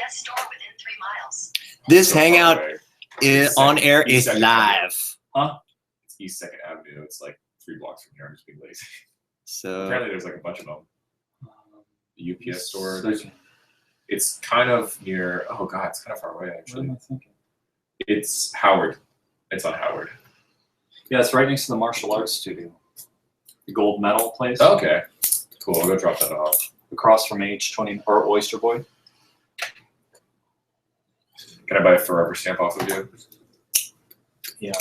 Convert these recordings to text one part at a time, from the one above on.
UPS store within 3 miles. This So hangout far away. on air is Second live. Huh? It's East 2nd Avenue. It's like 3 blocks from here. I'm just being lazy. So Apparently there's like a bunch of them. The UPS store. It's kind of near, oh God, it's kind of far away actually. What am I thinking? It's Howard. It's on Howard. Yeah, it's right next to the martial arts studio. The gold medal place. Okay. Cool. I'll go drop that off. Across from H20 or Oyster Boy. Can I buy a forever stamp off of you? Yeah.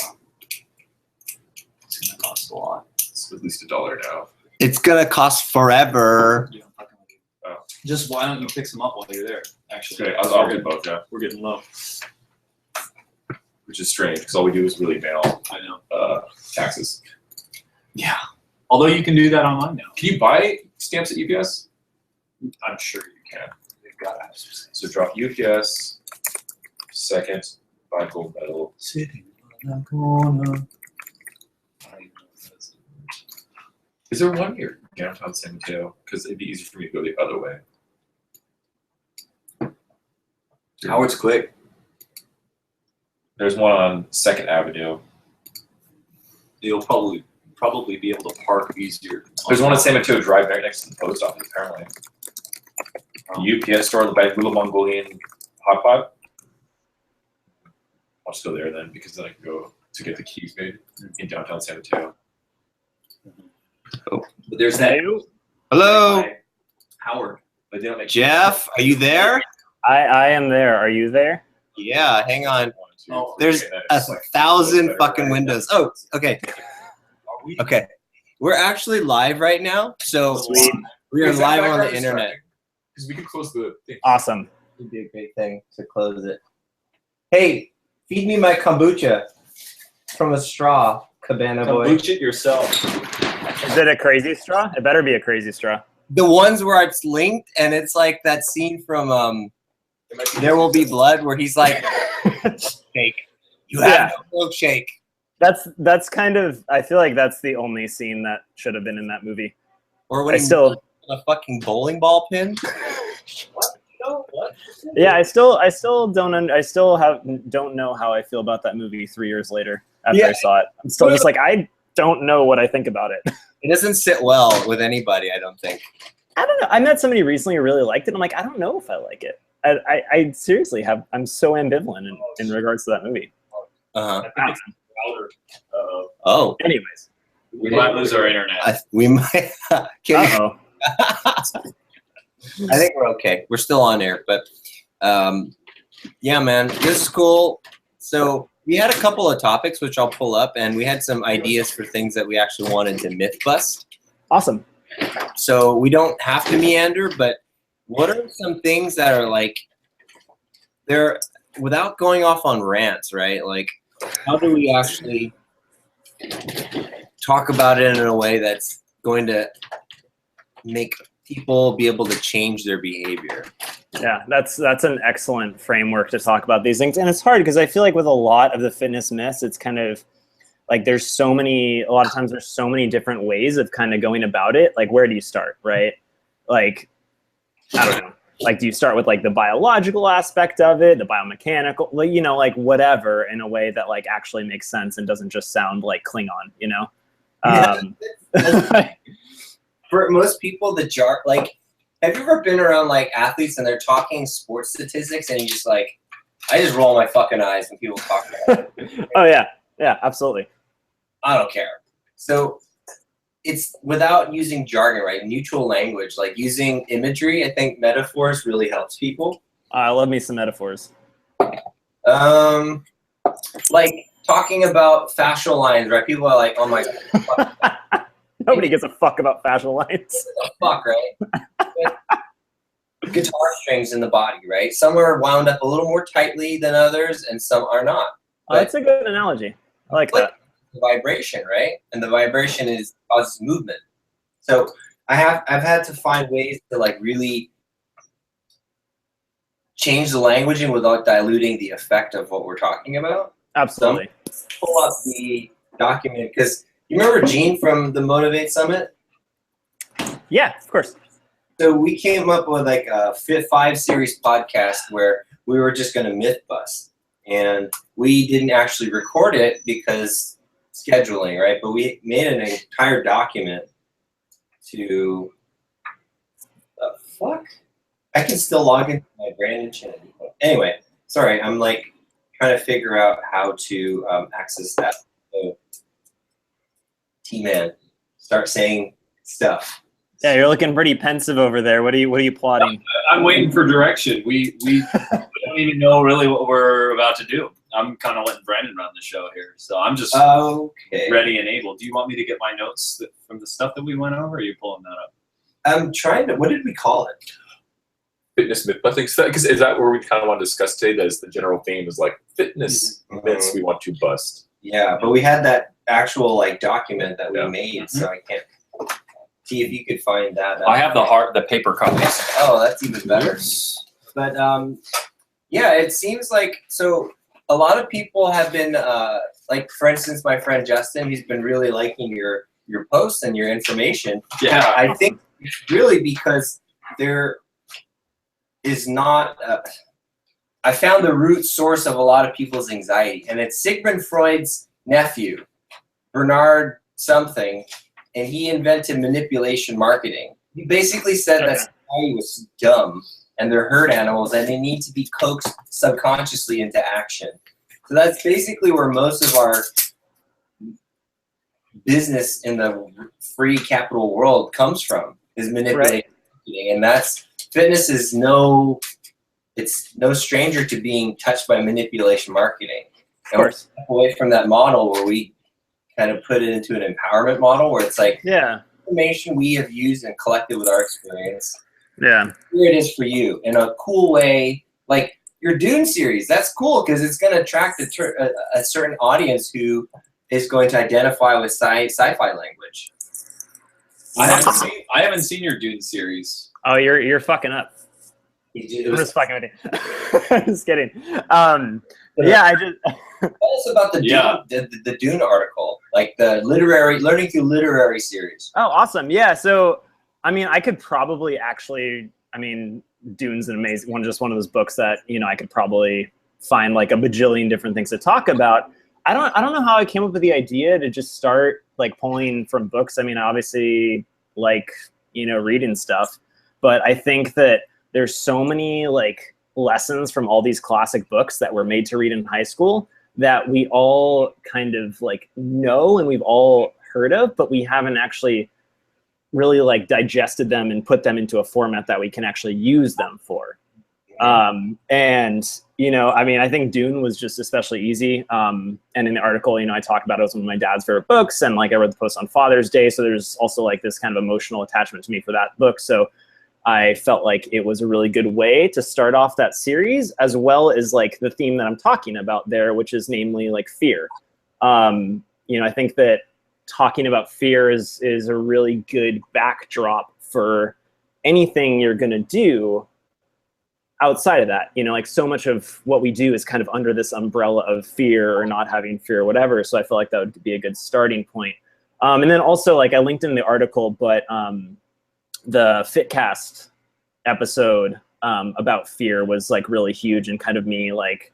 It's gonna cost a lot. It's at least $1 now. it's gonna cost forever. You don't fucking like it. Oh. Just why don't you pick some up while you're there? Actually, Okay, I'll get both, yeah. We're getting low. Which is strange because all we do is really mail I know. taxes. Yeah. Although you can do that online now. Can you buy stamps at UPS? I'm sure you can. They've got to have some sense. So drop UPS, second, buy gold medal. Sitting on a corner. Is there one near downtown San Mateo? Because it'd be easier for me to go the other way. Howard's quick. There's one on 2nd Avenue. You'll probably be able to park easier. There's one on San Mateo Drive right next to the post office, apparently. UPS store, the back little Mongolian hot pot. I'll just go there then because then I can go to get the keys made in downtown San Mateo. Oh. But there's that. Hello, Howard. But they don't make Jeff. Are you there? I am there. Are you there? Yeah. Hang on. Oh, There's okay, a that's like 1,000 better, fucking right? windows. Oh, okay. Are we? Okay. We're actually live right now, so Sweet. we are Is that live on background the internet. Because we can close the thing. Awesome. It'd be a great thing to close it. Hey, feed me my kombucha from a straw, Cabana boy. Kombucha it yourself. Is it a crazy straw? It better be a crazy straw. The ones where it's linked, and it's like that scene from There Will Be Blood, where he's like, "Shake, you have no milkshake." That's kind of. I feel like that's the only scene that should have been in that movie. Or when I he still- a fucking bowling ball pin. What? No, what? Yeah, I still don't know how I feel about that movie 3 years later after I saw it. I'm still just like I don't know what I think about it. It doesn't sit well with anybody, I don't think. I don't know. I met somebody recently who really liked it. I'm like, I don't know if I like it. I seriously have. I'm so ambivalent in regards to that movie. Uh-huh. I think it's louder. Oh, Anyways. We might lose our internet. we might. Uh-oh. I think we're okay. We're still on air, but yeah, man, this is cool. So we had a couple of topics which I'll pull up, and we had some ideas for things that we actually wanted to myth bust. Awesome. So we don't have to meander, but what are some things that are like they're without going off on rants, right? Like, how do we actually talk about it in a way that's going to make people be able to change their behavior? Yeah, that's an excellent framework to talk about these things. And it's hard because I feel like with a lot of the fitness myths, it's kind of like a lot of times there's so many different ways of kind of going about it. Like, where do you start, right? Like, I don't know. Like, do you start with like the biological aspect of it, the biomechanical, like whatever, in a way that like actually makes sense and doesn't just sound like Klingon, For most people, like, have you ever been around like athletes and they're talking sports statistics and you just like, I just roll my fucking eyes when people talk about it. Oh yeah, absolutely. I don't care. So it's without using jargon, right? Neutral language, like using imagery. I think metaphors really helps people. I love me some metaphors. Like talking about fascial lines, right? People are like, oh my God. Nobody gives a fuck about fascial lines. Fuck, right? Guitar strings in the body, right? Some are wound up a little more tightly than others, and some are not. Oh, that's a good analogy. I like that. The vibration, right? And the vibration causes movement. So I've had to find ways to like really change the languaging without diluting the effect of what we're talking about. Absolutely. So pull up the document because you remember Jean from the Motivate Summit? Yeah, of course. So we came up with like a 5-series podcast where we were just going to myth bust, and we didn't actually record it because scheduling, right? But we made an entire document to. The fuck? I can still log into my Brandon Chien. Anyway, sorry, I'm like trying to figure out how to access that. So, T-Man, start saying stuff. Yeah, you're looking pretty pensive over there. What are you plotting? I'm waiting for direction. We don't even know really what we're about to do. I'm kind of letting Brandon run the show here, so I'm just Okay. ready and able. Do you want me to get my notes from the stuff that we went over? Or are you pulling that up? I'm trying to. What did we call it? Fitness myth busting. Because is that where we kind of want to discuss today? That is the general theme is like fitness myths we want to bust. Yeah, but we had that actual like document that we Yeah. made, so I can't see if you could find that. I have the paper copies. Oh, that's even better. But yeah, it seems like so. A lot of people have been like, for instance, my friend Justin. He's been really liking your posts and your information. Yeah. I think it's really because there is not. I found the root source of a lot of people's anxiety, and it's Sigmund Freud's nephew, Bernard something, and he invented manipulation marketing. He basically said that society was dumb and they're herd animals and they need to be coaxed subconsciously into action. So that's basically where most of our business in the free capital world comes from, is manipulation marketing. And that's, fitness is it's no stranger to being touched by manipulation marketing. And we're step away from that model where we kind of put it into an empowerment model where it's like, information we have used and collected with our experience. Yeah. Here it is for you in a cool way. Like your Dune series, that's cool because it's going to attract a certain audience who is going to identify with sci-fi language. I haven't seen your Dune series. Oh, you're fucking up. I'm just fucking with you. I'm just kidding. Yeah, I just. Tell us about the Dune article, like the learning through literary series. Oh, awesome! Yeah, so I mean, I could probably Dune's an amazing one, just one of those books that I could probably find like a bajillion different things to talk about. I don't know how I came up with the idea to just start like pulling from books. I mean, I obviously like reading stuff, but I think that there's so many like lessons from all these classic books that were made to read in high school that we all kind of like know and we've all heard of, but we haven't actually really like digested them and put them into a format that we can actually use them for. I think Dune was just especially easy. And in the article, I talk about it as one of my dad's favorite books, and like I wrote the post on Father's Day. So there's also like this kind of emotional attachment to me for that book. So I felt like it was a really good way to start off that series, as well as like the theme that I'm talking about there, which is namely like fear. I think that talking about fear is a really good backdrop for anything you're going to do outside of that. Like so much of what we do is kind of under this umbrella of fear or not having fear or whatever. So I feel like that would be a good starting point. And then also like I linked in the article, but the Fitcast episode about fear was like really huge and kind of me like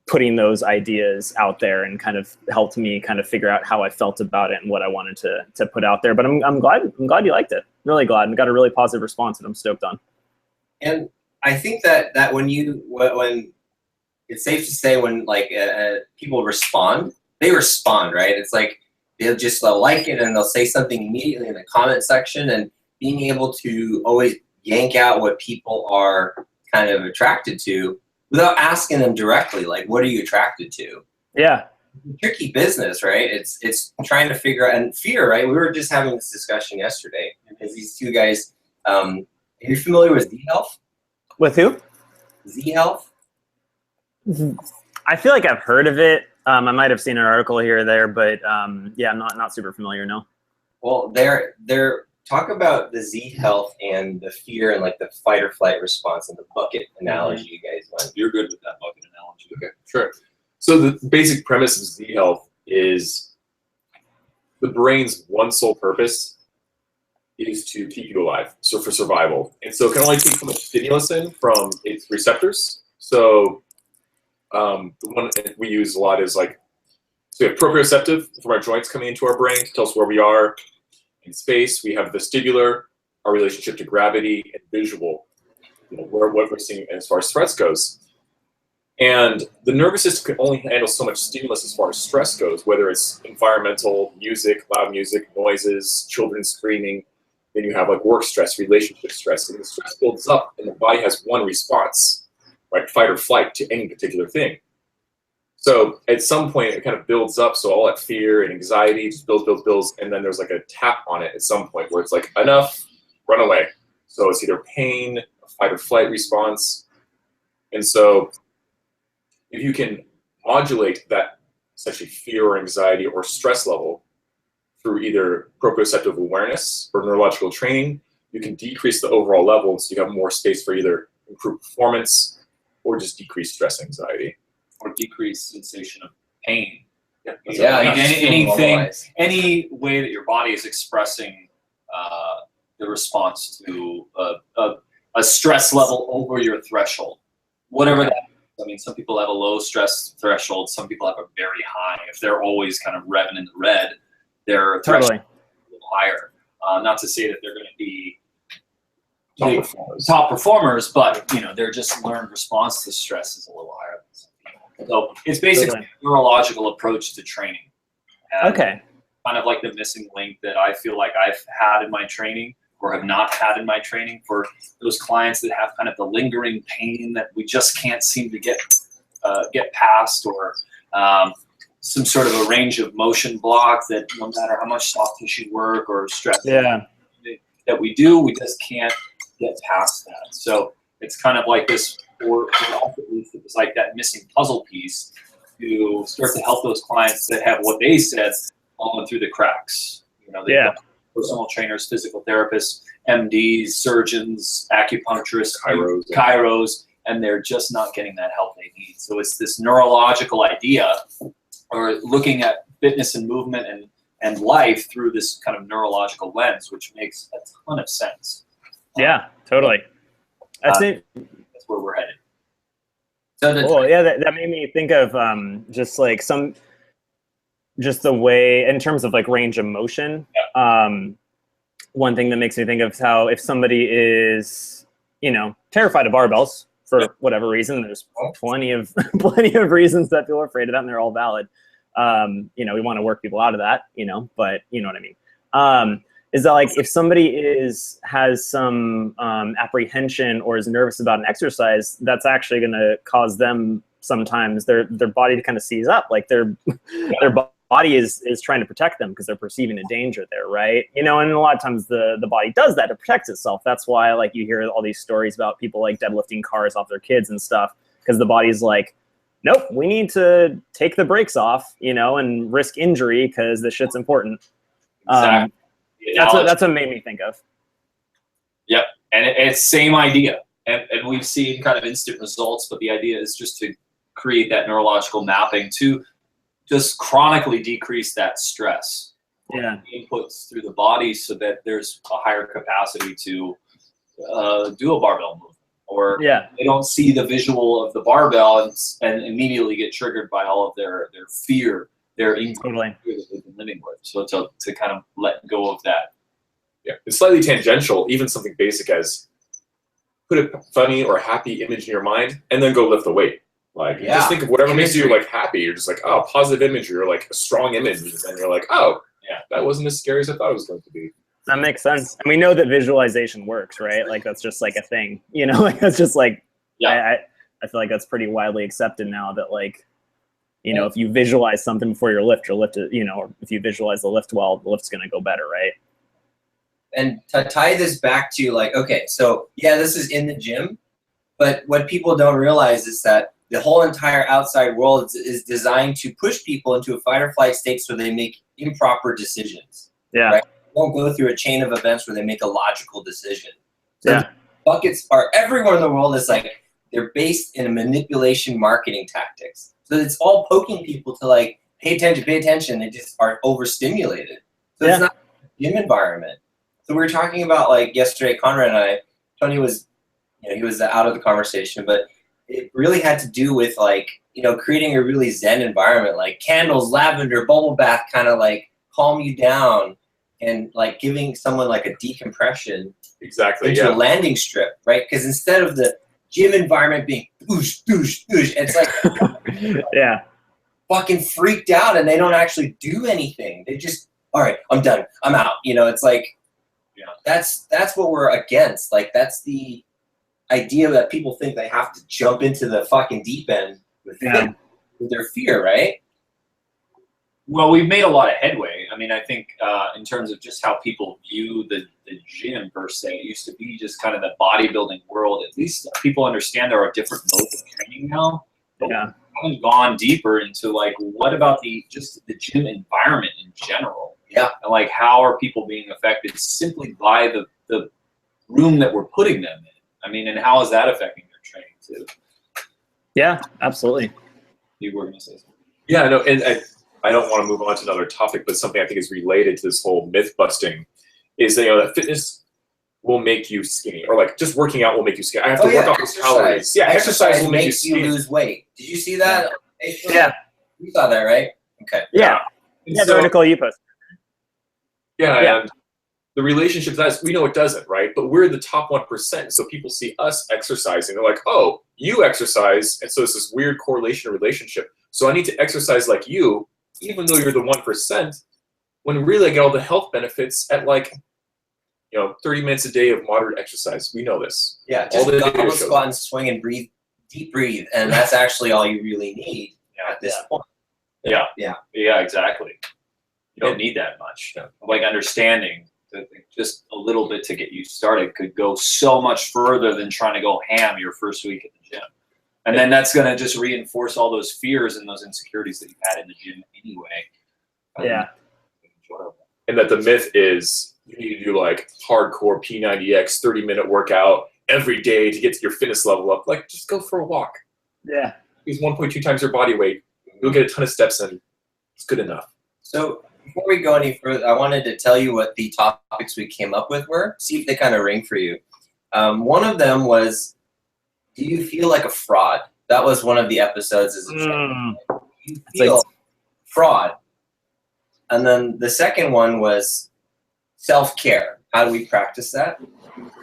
putting those ideas out there and kind of helped me kind of figure out how I felt about it and what I wanted to put out there. But I'm glad you liked it. Really glad, and got a really positive response that I'm stoked on. And I think that when it's safe to say when like people respond, they respond, right? It's like they'll like it and they'll say something immediately in the comment section, and being able to always yank out what people are kind of attracted to without asking them directly, like, what are you attracted to? Yeah. Tricky business, right? It's trying to figure out, and fear, right? We were just having this discussion yesterday because these two guys, are you familiar with Z-Health? With who? Z-Health? I feel like I've heard of it. I might have seen an article here or there, but yeah, I'm not super familiar, no. Well, they're talk about the Z-Health and the fear and like the fight or flight response and the bucket analogy you guys went. You're good with that bucket analogy. Okay, sure. So the basic premise of Z-Health is the brain's one sole purpose is to keep you alive, so for survival. And so it can only take so much stimulus in from its receptors. So the one we use a lot is like, so we have proprioceptive from our joints coming into our brain to tell us where we are in space. We have vestibular, our relationship to gravity, and visual, what we're seeing as far as threats goes. And the nervous system can only handle so much stimulus as far as stress goes, whether it's environmental, music, loud music, noises, children screaming. Then you have like work stress, relationship stress, and the stress builds up, and the body has one response, right? Fight or flight to any particular thing. So at some point, it kind of builds up. So all that fear and anxiety just builds, and then there's like a tap on it at some point where it's like, enough, run away. So it's either pain, a fight or flight response, and so if you can modulate that essentially fear or anxiety or stress level through either proprioceptive awareness or neurological training, you can decrease the overall level so you have more space for either improved performance or just decreased stress anxiety. Or decreased sensation of pain. Yeah, I mean, anything, normalize. any way that your body is expressing the response to a stress level over your threshold, whatever that is. I mean, some people have a low stress threshold. Some people have a very high. If they're always kind of revving in the red, their threshold is a little higher. Not to say that they're going to be top performers, but their just learned response to stress is a little higher than some people. So it's basically a neurological approach to training. And Okay. kind of like the missing link that I feel like I've had in my training or have not had in my training for those clients that have kind of the lingering pain that we just can't seem to get past, or some sort of a range of motion block that no matter how much soft tissue work or stress that we do, we just can't get past that. So it's kind of like this, or at least it was like that missing puzzle piece to start to help those clients that have what they said fallen through the cracks. They've got personal trainers, physical therapists, MDs, surgeons, acupuncturists, chiros, and they're just not getting that help they need. So it's this neurological idea, or looking at fitness and movement and life through this kind of neurological lens, which makes a ton of sense. Yeah, totally. That's it. That's where we're headed. Cool. Yeah, that made me think of just the way, in terms of like range of motion. One thing that makes me think of how if somebody is, terrified of barbells for whatever reason, there's plenty of reasons that people are afraid of that, and they're all valid. We want to work people out of that, but you know what I mean. Is that like if somebody has some apprehension or is nervous about an exercise, that's actually going to cause them sometimes their body to kind of seize up, like their body is trying to protect them because they're perceiving a danger there, right? And a lot of times the body does that to protect itself. That's why like you hear all these stories about people like deadlifting cars off their kids and stuff, because the body's like, nope, we need to take the brakes off, and risk injury because this shit's important. Exactly. That's what made me think of. Yep, and it's same idea, and we've seen kind of instant results, but the idea is just to create that neurological mapping to just chronically decrease that stress. Inputs through the body so that there's a higher capacity to do a barbell movement, or they don't see the visual of the barbell and immediately get triggered by all of their fear. Their fear that they've been living with. So to kind of let go of that. Yeah, it's slightly tangential, even something basic as put a funny or happy image in your mind and then go lift the weight. Like just think of whatever makes you like happy. You're just like, oh, positive imagery, or like a strong image, and you're like, oh, yeah, that wasn't as scary as I thought it was going to be. That makes sense. And we know that visualization works, right? Like that's just like a thing, like that's just like, I feel like that's pretty widely accepted now that like, if you visualize something before your lift, or if you visualize the lift well, the lift's going to go better, right? And to tie this back to like, okay, so this is in the gym, but what people don't realize is that the whole entire outside world is designed to push people into a fight or flight state so they make improper decisions. Right? They don't go through a chain of events where they make a logical decision. So buckets are everywhere in the world. Is like they're based in manipulation marketing tactics. So it's all poking people to like pay attention. They just are overstimulated. So it's not a gym environment. So we were talking about like yesterday, Conrad and I, Tony was, he was out of the conversation, but it really had to do with like, creating a really zen environment, like candles, lavender, bubble bath, kind of like calm you down and like giving someone like a decompression Exactly. into a landing strip, right? Because instead of the gym environment being boosh, boosh, boosh, it's like Yeah. fucking freaked out and they don't actually do anything. They just, all right, I'm done. I'm out. It's like, that's what we're against. Like, that's the idea that people think they have to jump into the fucking deep end with their fear, right? Well, we've made a lot of headway. I mean, I think in terms of just how people view the gym per se, it used to be just kind of the bodybuilding world. At least people understand there are different modes of training now. But we haven't gone deeper into like, what about the gym environment in general? Yeah. And like, how are people being affected simply by the room that we're putting them in? I mean, and how is that affecting their training too? Yeah, absolutely. You were going to say something. Yeah, no, and I don't want to move on to another topic, but something I think is related to this whole myth busting is that, that fitness will make you skinny, or like just working out will make you skinny. I have to work off those calories. Yeah, exercise will make you skinny. Lose weight. Did you see that? Yeah. You saw that, right? Okay. Yeah. And Yeah, the so, article you posted. yeah, and the relationship does, we know it doesn't, right? But we're the top 1%. So people see us exercising. They're like, oh, you exercise. And so it's this weird correlation or relationship. So I need to exercise like you, even though you're the 1%, when really I get all the health benefits at like, 30 minutes a day of moderate exercise. We know this. Yeah, just gobble, squat, and swing and breathe, deep breathe. And that's actually all you really need at this point. Yeah. Yeah. Yeah, exactly. You don't need that much. Like understanding that just a little bit to get you started could go so much further than trying to go ham your first week at the gym. And then that's going to just reinforce all those fears and those insecurities that you've had in the gym anyway. Yeah. And that the myth is you need to do like hardcore P90X 30-minute workout every day to get to your fitness level up. Like, just go for a walk. Yeah. Use 1.2 times your body weight. You'll get a ton of steps in. It's good enough. So before we go any further, I wanted to tell you what the topics we came up with were. See if they kind of ring for you. One of them was, do you feel like a fraud? That was one of the episodes. As you feel fraud. And then the second one was self-care. How do we practice that?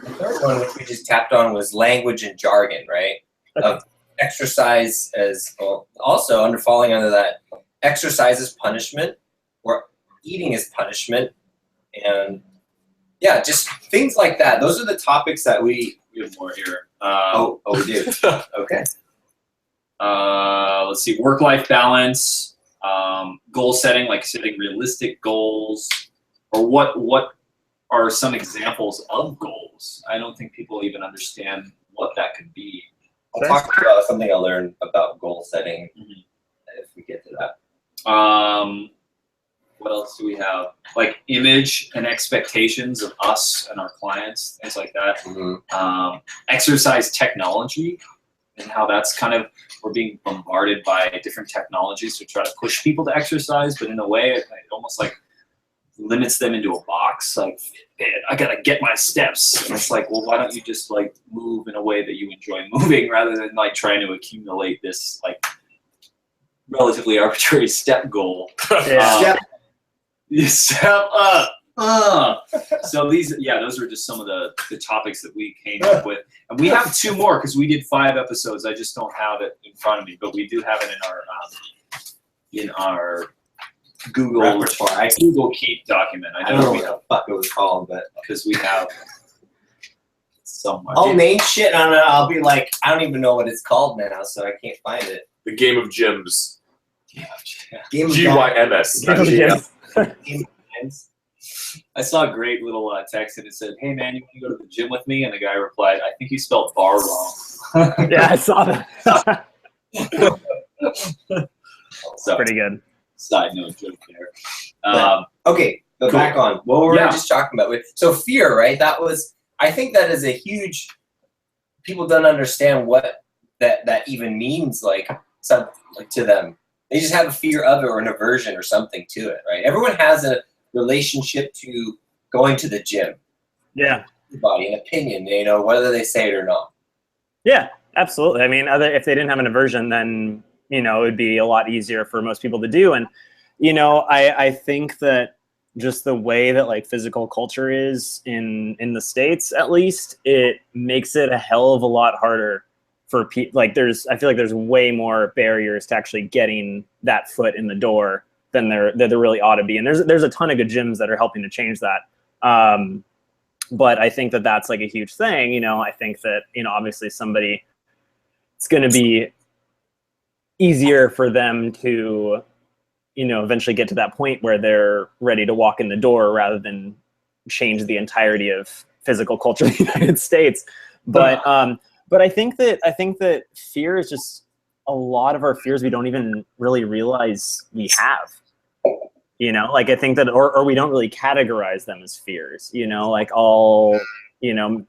The third one, which we just tapped on, was language and jargon, right? Of exercise as well. Also, falling under that, exercise is punishment, or eating is punishment, and yeah, just things like that. Those are the topics that we have more here. We do. Okay. Let's see, work-life balance, goal setting, like setting realistic goals, or what are some examples of goals? I don't think people even understand what that could be. I'll talk about something I learned about goal setting if we get to that. What else do we have? Like image and expectations of us and our clients, things like that. Exercise technology and how that's kind of, we're being bombarded by different technologies to try to push people to exercise, but in a way it almost like limits them into a box. Like, I gotta get my steps. And it's like, well, why don't you just like move in a way that you enjoy moving rather than like trying to accumulate this like relatively arbitrary step goal. Step up. So those were just some of the topics that we came up with. And we have two more because we did 5 episodes. I just don't have it in front of me, but we do have it in our Google repertoire. Google Keep document. I don't know what the fuck it was called, but because we have so much. I'll name shit and I'll be like, I don't even know what it's called now, so I can't find it. The game of gyms. Game of GYMS. I saw a great little text and it said, "Hey man, you want to go to the gym with me?" And the guy replied, "I think you spelled bar wrong." Yeah, I saw that. So, pretty good. Side note joke there. Okay, but cool. Back on what were we just talking about. So fear, right? That was, I think that is a huge, people don't understand what that even means, like to them. They just have a fear of it or an aversion or something to it, right? Everyone has a relationship to going to the gym. Yeah. Everybody, an opinion, you know, whether they say it or not. Yeah, absolutely. I mean, if they didn't have an aversion, then, you know, it would be a lot easier for most people to do. And, you know, I think that just the way that like physical culture is in the States, at least, it makes it a hell of a lot harder for people. Like I feel like there's way more barriers to actually getting that foot in the door than there really ought to be. And there's a ton of good gyms that are helping to change that. But I think that that's like a huge thing. You know, I think that, you know, obviously it's going to be easier for them to, you know, eventually get to that point where they're ready to walk in the door rather than change the entirety of physical culture in the United States. But I think that fear is just a lot of our fears we don't even really realize we have. You know, like I think that, or we don't really categorize them as fears, you know, like you know,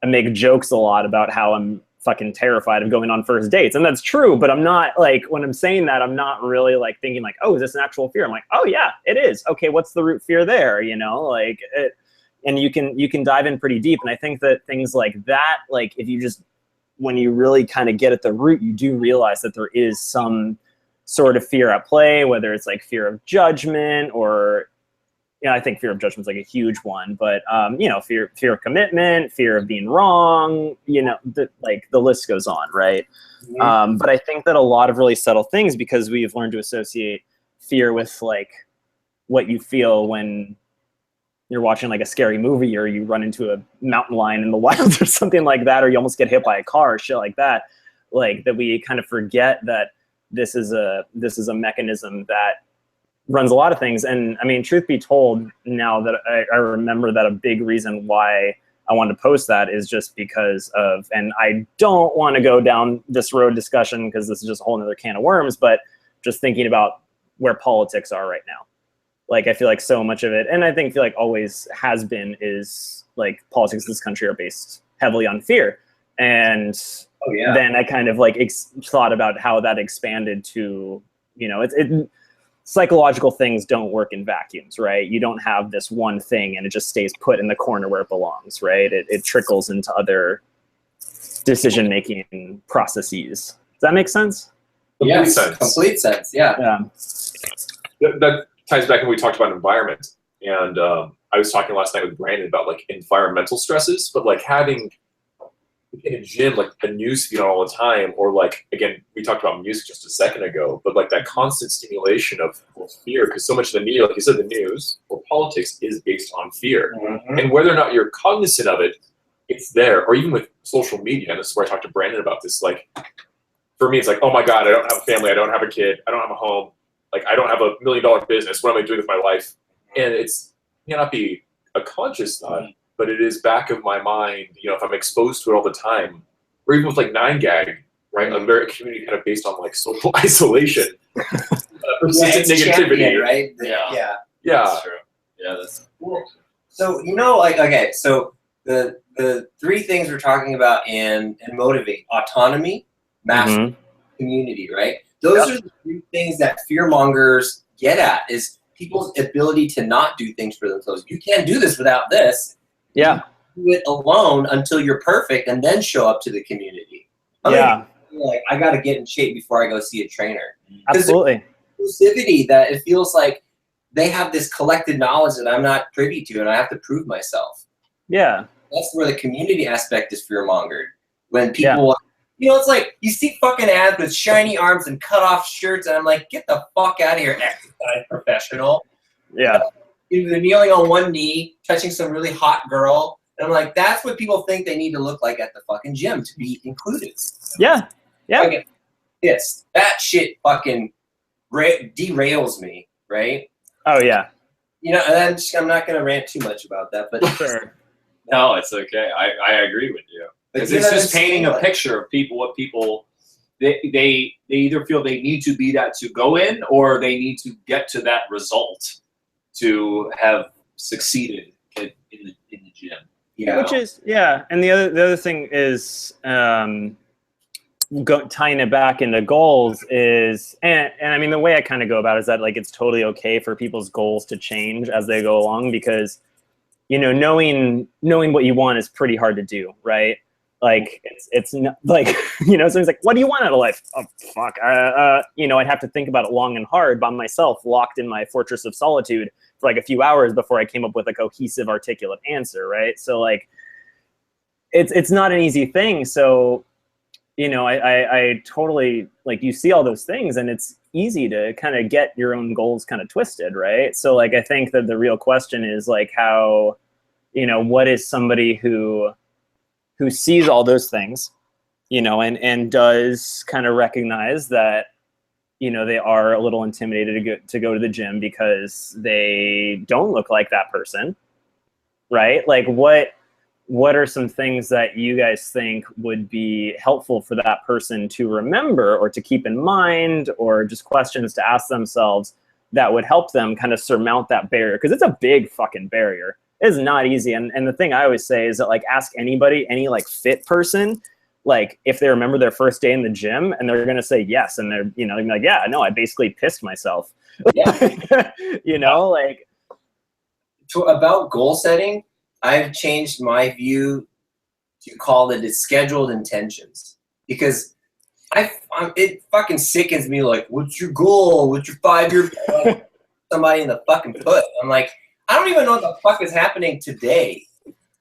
I make jokes a lot about how I'm fucking terrified of going on first dates. And that's true, but I'm not like, when I'm saying that, I'm not really like thinking like, oh, is this an actual fear? I'm like, oh yeah, it is. Okay. What's the root fear there? You know, like and you can dive in pretty deep. And I think that things like that, like if you just, when you really kind of get at the root, you do realize that there is some sort of fear at play, whether it's like fear of judgment or, you know, I think fear of judgment is like a huge one, but, you know, fear of commitment, fear of being wrong, you know, the list goes on. Right. Mm-hmm. But I think that a lot of really subtle things, because we've learned to associate fear with like what you feel when you're watching like a scary movie, or you run into a mountain lion in the wild or something like that, or you almost get hit by a car or shit like that, like that we kind of forget that this is a mechanism that runs a lot of things. And I mean, truth be told, now that I remember that a big reason why I wanted to post that is just because of, and I don't want to go down this road discussion because this is just a whole nother can of worms, but just thinking about where politics are right now. Like, I feel like so much of it, and I feel like always has been, is like politics in this country are based heavily on fear. And then I kind of like thought about how that expanded to, you know, psychological things don't work in vacuums, right? You don't have this one thing and it just stays put in the corner where it belongs, right? It trickles into other decision-making processes. Does that make sense? Yes, complete sense, yeah. That ties back when we talked about environment. And I was talking last night with Brandon about like environmental stresses, but like having in a gym, like a news feed all the time, or like, again, we talked about music just a second ago, but like that constant stimulation of fear, because so much of the media, like you said, the news or politics is based on fear. Mm-hmm. And whether or not you're cognizant of it, it's there. Or even with social media, and this is where I talked to Brandon about this, like, for me, it's like, oh my God, I don't have a family, I don't have a kid, I don't have a home, like I don't have $1 million business, what am I doing with my life? And it may not be a conscious thought, but it is back of my mind, you know, if I'm exposed to it all the time, or even with like 9gag, right? I'm very community kind of based on like social isolation, persistent negativity, champion, right? Yeah. That's true. Yeah, that's cool. So, you know, like, okay, so the three things we're talking about in motivate: autonomy, mastery, community, right? Those are the three things that fearmongers get at, is people's ability to not do things for themselves. You can't do this without this. Yeah. Do it alone until you're perfect and then show up to the community. Like, I got to get in shape before I go see a trainer. Absolutely. Inclusivity, that it feels like they have this collected knowledge that I'm not privy to, and I have to prove myself. Yeah. That's where the community aspect is fear-mongered. When people, you know, it's like you see fucking ads with shiny arms and cut off shirts, and I'm like, get the fuck out of here, exercise professional. Yeah. They're kneeling on one knee, touching some really hot girl. And I'm like, that's what people think they need to look like at the fucking gym to be included. Yeah. Yeah. Fucking pissed. That shit fucking derails me, right? Oh, yeah. You know, and I'm not going to rant too much about that, but sure. No, it's okay. I agree with you. Because it's just painting a picture of people, what people, they either feel they need to be that to go in, or they need to get to that result to have succeeded in the gym. Yeah. Which is, and the other thing is, tying it back into goals is, and I mean, the way I kind of go about it is that, like, it's totally okay for people's goals to change as they go along, because you know, knowing what you want is pretty hard to do, right? Like it's not like, you know, someone's like, what do you want out of life? Oh, fuck. You know, I'd have to think about it long and hard by myself, locked in my fortress of solitude for like a few hours before I came up with a cohesive, articulate answer, right? So like, it's not an easy thing. So, you know, I totally, like, you see all those things and it's easy to kind of get your own goals kind of twisted, right? So like, I think that the real question is like how, you know, what is somebody who sees all those things, you know, and does kind of recognize that, you know, they are a little intimidated to go to the gym because they don't look like that person, right? Like what are some things that you guys think would be helpful for that person to remember or to keep in mind, or just questions to ask themselves that would help them kind of surmount that barrier? Because it's a big fucking barrier. It's not easy. And the thing I always say is that, like, ask anybody, any like fit person, like if they remember their first day in the gym, and they're going to say yes. And they're, you know, they're like, yeah, no, I basically pissed myself. Yeah. You know, like About goal setting, I've changed my view to call it scheduled intentions, because it fucking sickens me. Like, what's your goal? What's your 5-year plan? Somebody in the fucking foot. I'm like, I don't even know what the fuck is happening today.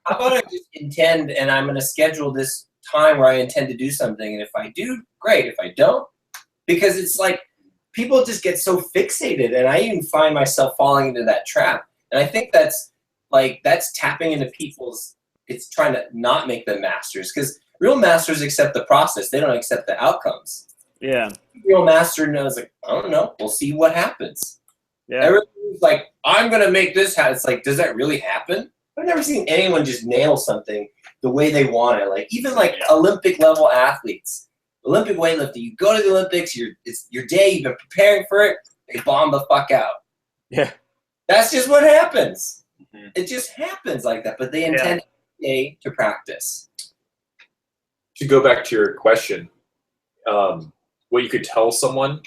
How about I just intend, and I'm going to schedule this time where I intend to do something. And if I do, great. If I don't, because it's like people just get so fixated, and I even find myself falling into that trap. And I think that's tapping into people's, it's trying to not make them masters, because real masters accept the process. They don't accept the outcomes. Yeah. Real master knows, like, I don't know. We'll see what happens. Yeah. Everyone's like, I'm going to make this happen. It's like, does that really happen? I've never seen anyone just nail something the way they want it. Like, even like Olympic level athletes, Olympic weightlifting, you go to the Olympics, it's your day, you've been preparing for it, they bomb the fuck out. Yeah. That's just what happens. Mm-hmm. It just happens like that, but they intend a day to practice. To go back to your question, what you could tell someone,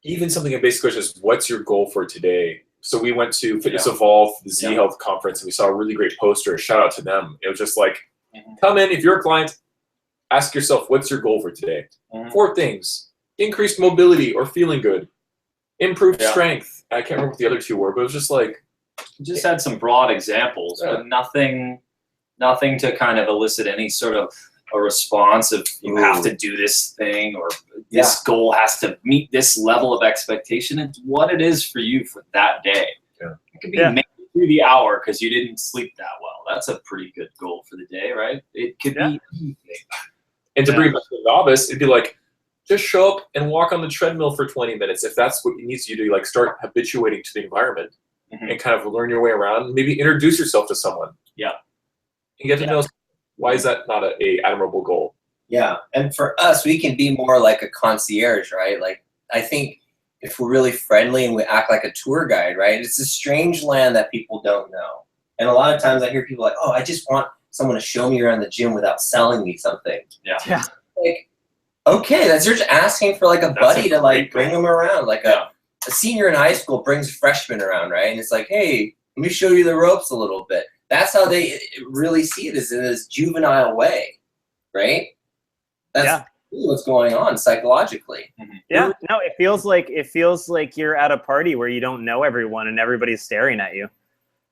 even something in basic question is, what's your goal for today? So we went to Fitness Evolve, the Z Health conference, and we saw a really great poster. Shout out to them. It was just like, come in, if you're a client, ask yourself, what's your goal for today? 4 things: increased mobility or feeling good, improved strength. I can't remember what the other 2 were, but it was just like, just had some broad examples, but nothing to kind of elicit any sort of a response of you have to do this thing, or this goal has to meet this level of expectation. It's what it is for you for that day. Yeah. It could be maybe through the hour because you didn't sleep that well. That's a pretty good goal for the day, right? It could be anything. And to bring it back to the novice, it'd be like, just show up and walk on the treadmill for 20 minutes. If that's what it needs you to do, like start habituating to the environment and kind of learn your way around. Maybe introduce yourself to someone. Yeah. And get to know, why is that not a admirable goal? Yeah. And for us, we can be more like a concierge, right? Like, I think if we're really friendly and we act like a tour guide, right? It's a strange land that people don't know. And a lot of times I hear people like, oh, I just want someone to show me around the gym without selling me something. Yeah. Like, okay, you're just asking for like a buddy to like bring them around. Like a senior in high school brings a freshman around, right? And it's like, hey, let me show you the ropes a little bit. That's how they really see it, is in this juvenile way, right? That's really what's going on psychologically. Yeah, no, it feels like you're at a party where you don't know everyone and everybody's staring at you.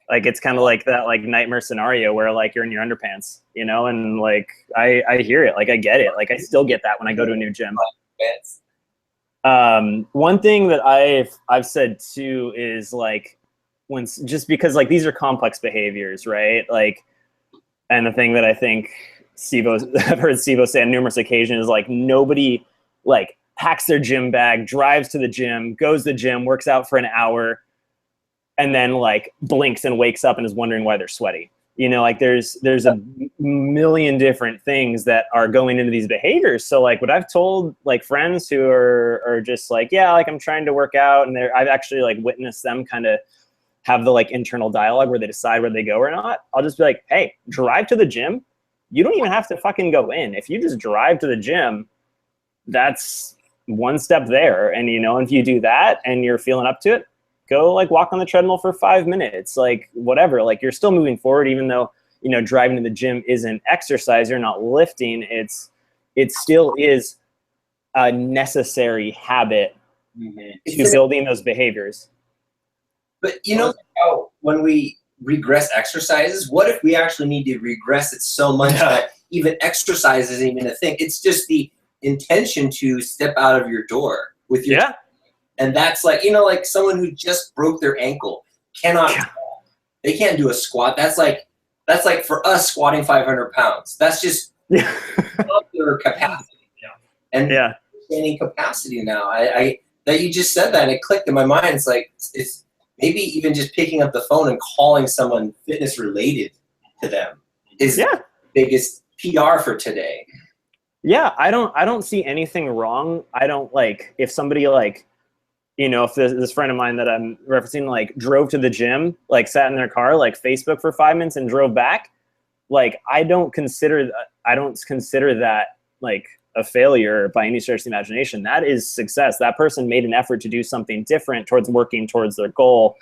Like, it's kind of like that like nightmare scenario where like you're in your underpants, you know, and like I hear it, like I get it, like I still get that when I go to a new gym. One thing that I've said too is like, just because like these are complex behaviors, right? Like, and the thing that I think I've heard Sivo say on numerous occasions is like, nobody like packs their gym bag, drives to the gym, goes to the gym, works out for an hour, and then like blinks and wakes up and is wondering why they're sweaty. You know, like there's a million different things that are going into these behaviors. So like what I've told like friends who are just like, yeah, like I'm trying to work out, and I've actually like witnessed them kind of have the like internal dialogue where they decide whether they go or not. I'll just be like, hey, drive to the gym. You don't even have to fucking go in. If you just drive to the gym, that's one step there. And, you know, if you do that and you're feeling up to it, go like walk on the treadmill for 5 minutes, like whatever. Like you're still moving forward, even though, you know, driving to the gym isn't exercise, you're not lifting. It still is a necessary habit to building those behaviors. But you know how when we regress exercises, what if we actually need to regress it so much that even exercise isn't even a thing? It's just the intention to step out of your door with your and that's like, you know, like someone who just broke their ankle cannot they can't do a squat. That's like for us squatting 500 pounds. That's just their capacity. And understanding capacity now. I that you just said that and it clicked in my mind. It's like it's maybe even just picking up the phone and calling someone fitness related to them is the biggest PR for today. Yeah, I don't see anything wrong. I don't like if somebody like, you know, if this friend of mine that I'm referencing like drove to the gym, like sat in their car, like Facebook for 5 minutes and drove back, like I don't consider that like a failure by any stretch of the imagination. That is success. That person made an effort to do something different towards working towards their goal.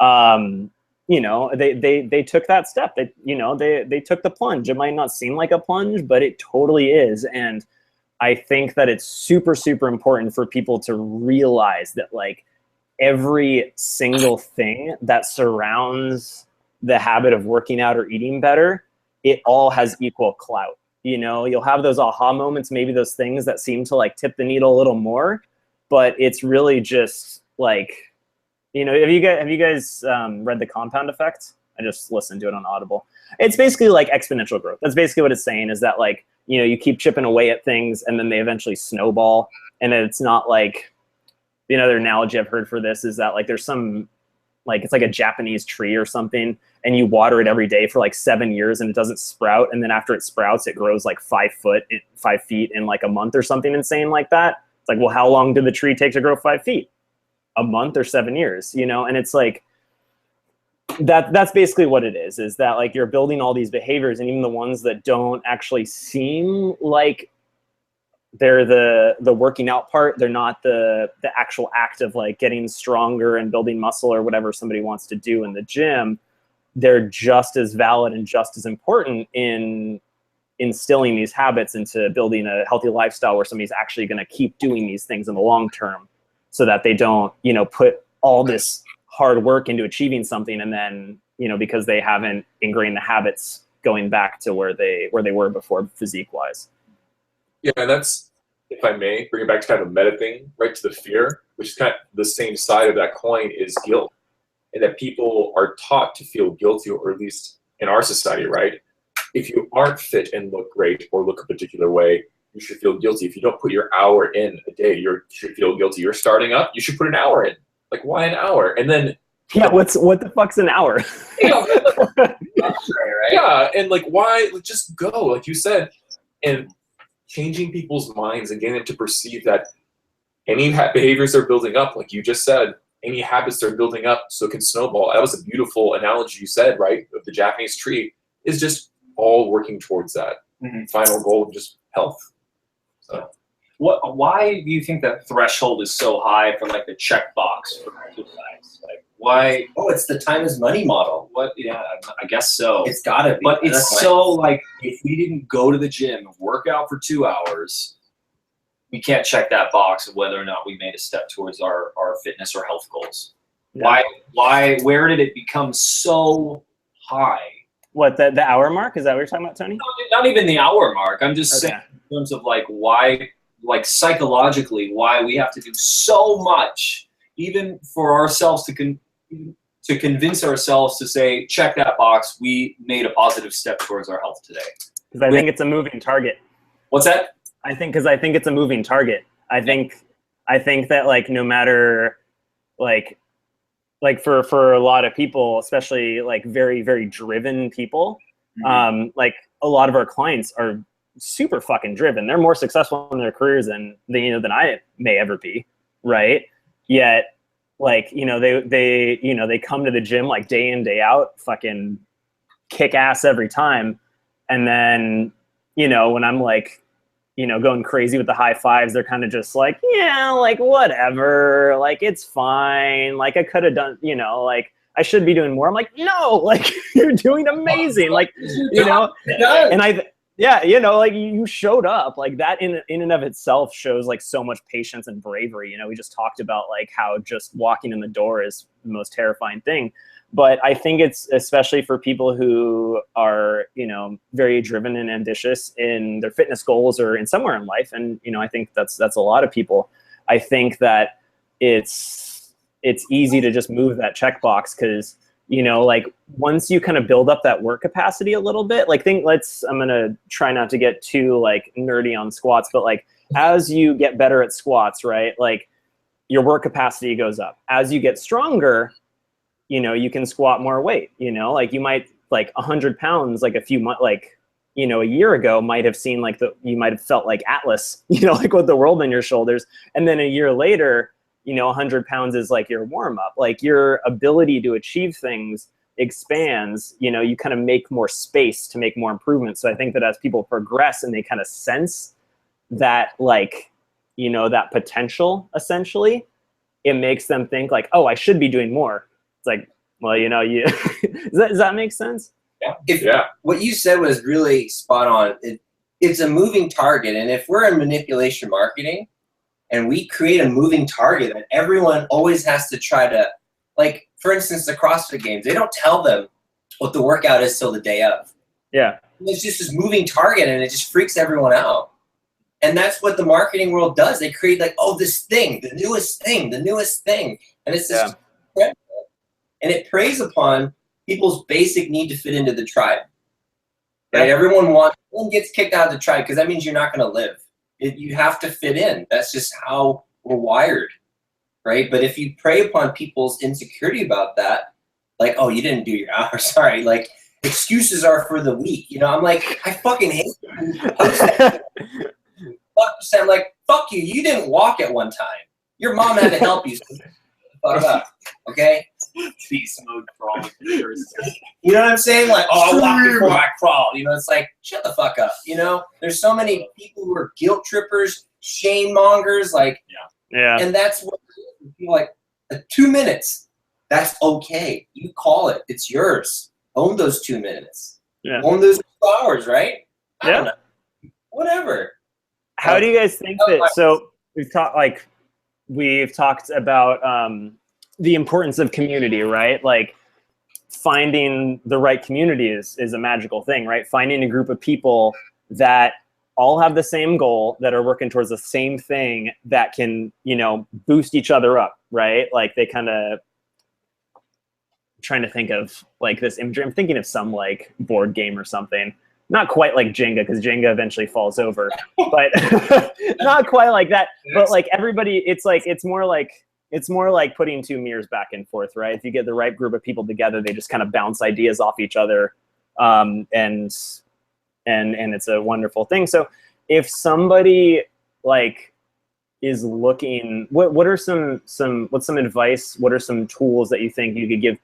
You know, they took that step. They took the plunge. It might not seem like a plunge, but it totally is. And I think that it's super, super important for people to realize that like every single thing that surrounds the habit of working out or eating better, it all has equal clout. You know, you'll have those aha moments, maybe those things that seem to like tip the needle a little more, but it's really just like, you know, have you guys read The Compound Effect? I just listened to it on Audible. It's basically like exponential growth. That's basically what it's saying, is that like, you know, you keep chipping away at things and then they eventually snowball. And it's not like, the other analogy I've heard for this is that like there's some, like it's like a Japanese tree or something, and you water it every day for like 7 years and it doesn't sprout. And then after it sprouts, it grows like 5 feet in like a month or something insane like that. It's like, well, how long did the tree take to grow 5 feet? A month or 7 years, you know? And it's like, that's basically what it is that like you're building all these behaviors, and even the ones that don't actually seem like they're the working out part, they're not the actual act of like getting stronger and building muscle or whatever somebody wants to do in the gym. They're just as valid and just as important in instilling these habits into building a healthy lifestyle where somebody's actually going to keep doing these things in the long term, so that they don't, you know, put all this hard work into achieving something and then, you know, because they haven't ingrained the habits, going back to where they were before physique wise. Yeah, and that's, if I may, bring it back to kind of a meta thing, right, to the fear, which is kind of the same side of that coin, is guilt. And that people are taught to feel guilty, or at least in our society, right? If you aren't fit and look great or look a particular way, you should feel guilty. If you don't put your hour in a day, you should feel guilty. You're starting up, you should put an hour in. Like, why an hour? And then what the fuck's an hour? Yeah, and like, why? Like, just go, like you said, and changing people's minds and getting them to perceive that any behaviors are building up, like you just said, any habits are building up, so it can snowball. That was a beautiful analogy you said, right? Of the Japanese tree is just all working towards that final goal of just health. So. Why do you think that threshold is so high for like the checkbox for exercise? Like, why? Oh, it's the time is money model. What? Yeah, I guess so. It's gotta be. But it's so like, if we didn't go to the gym and work out for 2 hours, we can't check that box of whether or not we made a step towards our fitness or health goals. Yeah. Why? Where did it become so high? What, the hour mark? Is that what you're talking about, Tony? No, not even the hour mark. I'm just saying in terms of like why, like psychologically, why we have to do so much, even for ourselves to convince ourselves to say, check that box, we made a positive step towards our health today. Because I think it's a moving target. What's that? I think it's a moving target. I think that like no matter like for a lot of people, especially like very, very driven people, like a lot of our clients are super fucking driven. They're more successful in their careers than I may ever be, right? Yet, like, you know, they come to the gym like day in, day out, fucking kick ass every time. And then, you know, when I'm like, going crazy with the high fives. They're kind of just like, yeah, like whatever, like it's fine. Like I could have done, like I should be doing more. I'm like, no, like you're doing amazing. Like, and like you showed up, like that in and of itself shows like so much patience and bravery. We just talked about like how just walking in the door is the most terrifying thing. But I think it's especially for people who are, very driven and ambitious in their fitness goals or in somewhere in life. And, I think that's a lot of people. I think that it's easy to just move that checkbox because, like once you kind of build up that work capacity a little bit, like I'm going to try not to get too like nerdy on squats, but like as you get better at squats, right? Like your work capacity goes up. As you get stronger, you can squat more weight, like you might like 100 pounds, like a few months, like, a year ago might have seen like you might have felt like Atlas, like with the world on your shoulders. And then a year later, 100 pounds is like your warm up, like your ability to achieve things expands, you kind of make more space to make more improvements. So I think that as people progress and they kind of sense that like, that potential essentially, it makes them think like, oh, I should be doing more. It's like, well, you does that make sense? Yeah. What you said was really spot on. It's a moving target. And if we're in manipulation marketing and we create a moving target that everyone always has to try to, like, for instance, the CrossFit Games, they don't tell them what the workout is till the day of. Yeah. It's just this moving target and it just freaks everyone out. And that's what the marketing world does. They create like, oh, this thing, the newest thing. And it's this and it preys upon people's basic need to fit into the tribe. Right? Everyone gets kicked out of the tribe because that means you're not going to live. You have to fit in. That's just how we're wired, right? But if you prey upon people's insecurity about that, like, oh, you didn't do your hours, sorry, like excuses are for the weak. I'm like, I fucking hate it. I'm like, fuck you. You didn't walk at one time. Your mom had to help you. So fuck up, okay? Beast mode crawl. You know what I'm saying? Like, oh, I walk before I crawl. It's like, shut the fuck up. There's so many people who are guilt trippers, shame mongers, like, yeah. And that's what you're like, 2 minutes. That's okay. You call it. It's yours. Own those 2 minutes. Yeah. Own those 2 hours, right? I don't Yeah. know. Whatever. How do you guys think that? So we've talked about the importance of community, right? Like finding the right community is a magical thing, right? Finding a group of people that all have the same goal, that are working towards the same thing, that can, boost each other up, right? Like they kind of, trying to think of like this imagery. I'm thinking of some like board game or something. Not quite like Jenga, because Jenga eventually falls over, but not quite like that. But like everybody, it's more like putting 2 mirrors back and forth, right? If you get the right group of people together, they just kind of bounce ideas off each other, and it's a wonderful thing. So if somebody like is looking, what's some advice? What are some tools that you think you could give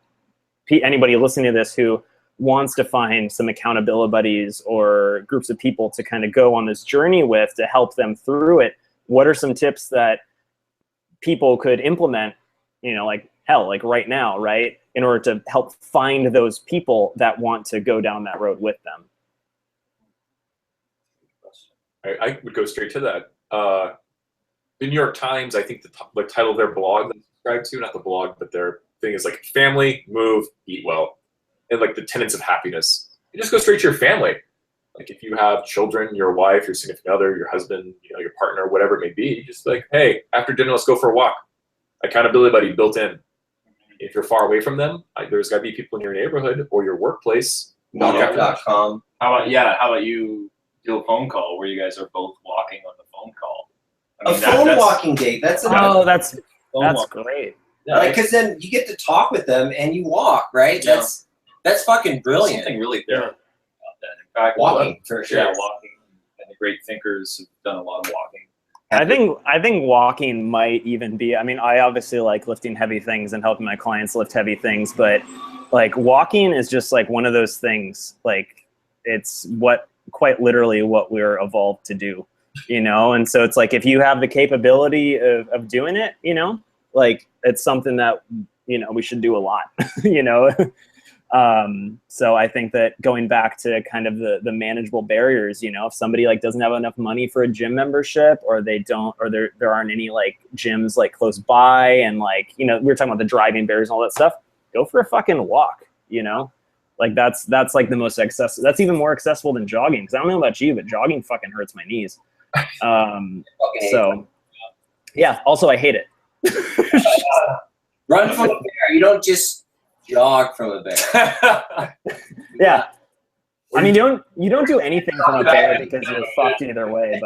anybody listening to this who wants to find some accountability buddies or groups of people to kind of go on this journey with to help them through it? What are some tips that people could implement, like right now, right? In order to help find those people that want to go down that road with them. I would go straight to that. The New York Times, I think the title of their blog that I subscribe to, not the blog, but their thing is like family, move, eat well. And like the tenets of happiness. You just go straight to your family. Like if you have children, your wife, your significant other, your husband, your partner, whatever it may be, just like, hey, after dinner, let's go for a walk. Accountability buddy built in. If you're far away from them, there's got to be people in your neighborhood or your workplace. Meetup.com. How about you do a phone call where you guys are both walking on the phone call? Phone walking date. That's that's great. Because then you get to talk with them and you walk, right? Yeah. That's fucking brilliant. Something really there about that. In fact, Walking, for sure. Yeah, walking. And the great thinkers have done a lot of walking. I think walking might even be, I obviously like lifting heavy things and helping my clients lift heavy things, but like walking is just like one of those things, like it's quite literally what we're evolved to do. you know? And so it's like, if you have the capability of doing it, you know, like it's something that, you know, we should do a lot, you know? So I think that going back to kind of the manageable barriers, you know, if somebody like doesn't have enough money for a gym membership, or they don't, or there aren't any like gyms like close by, and like, you know, we were talking about the driving barriers and all that stuff, go for a fucking walk, you know? Like that's like the most accessible. That's even more accessible than jogging. Because I don't know about you, but jogging fucking hurts my knees. So yeah. Also, I hate it. Run from a bear. You don't just jog from a bear. Yeah. I mean, you don't do anything from a bear because you're fucked either way.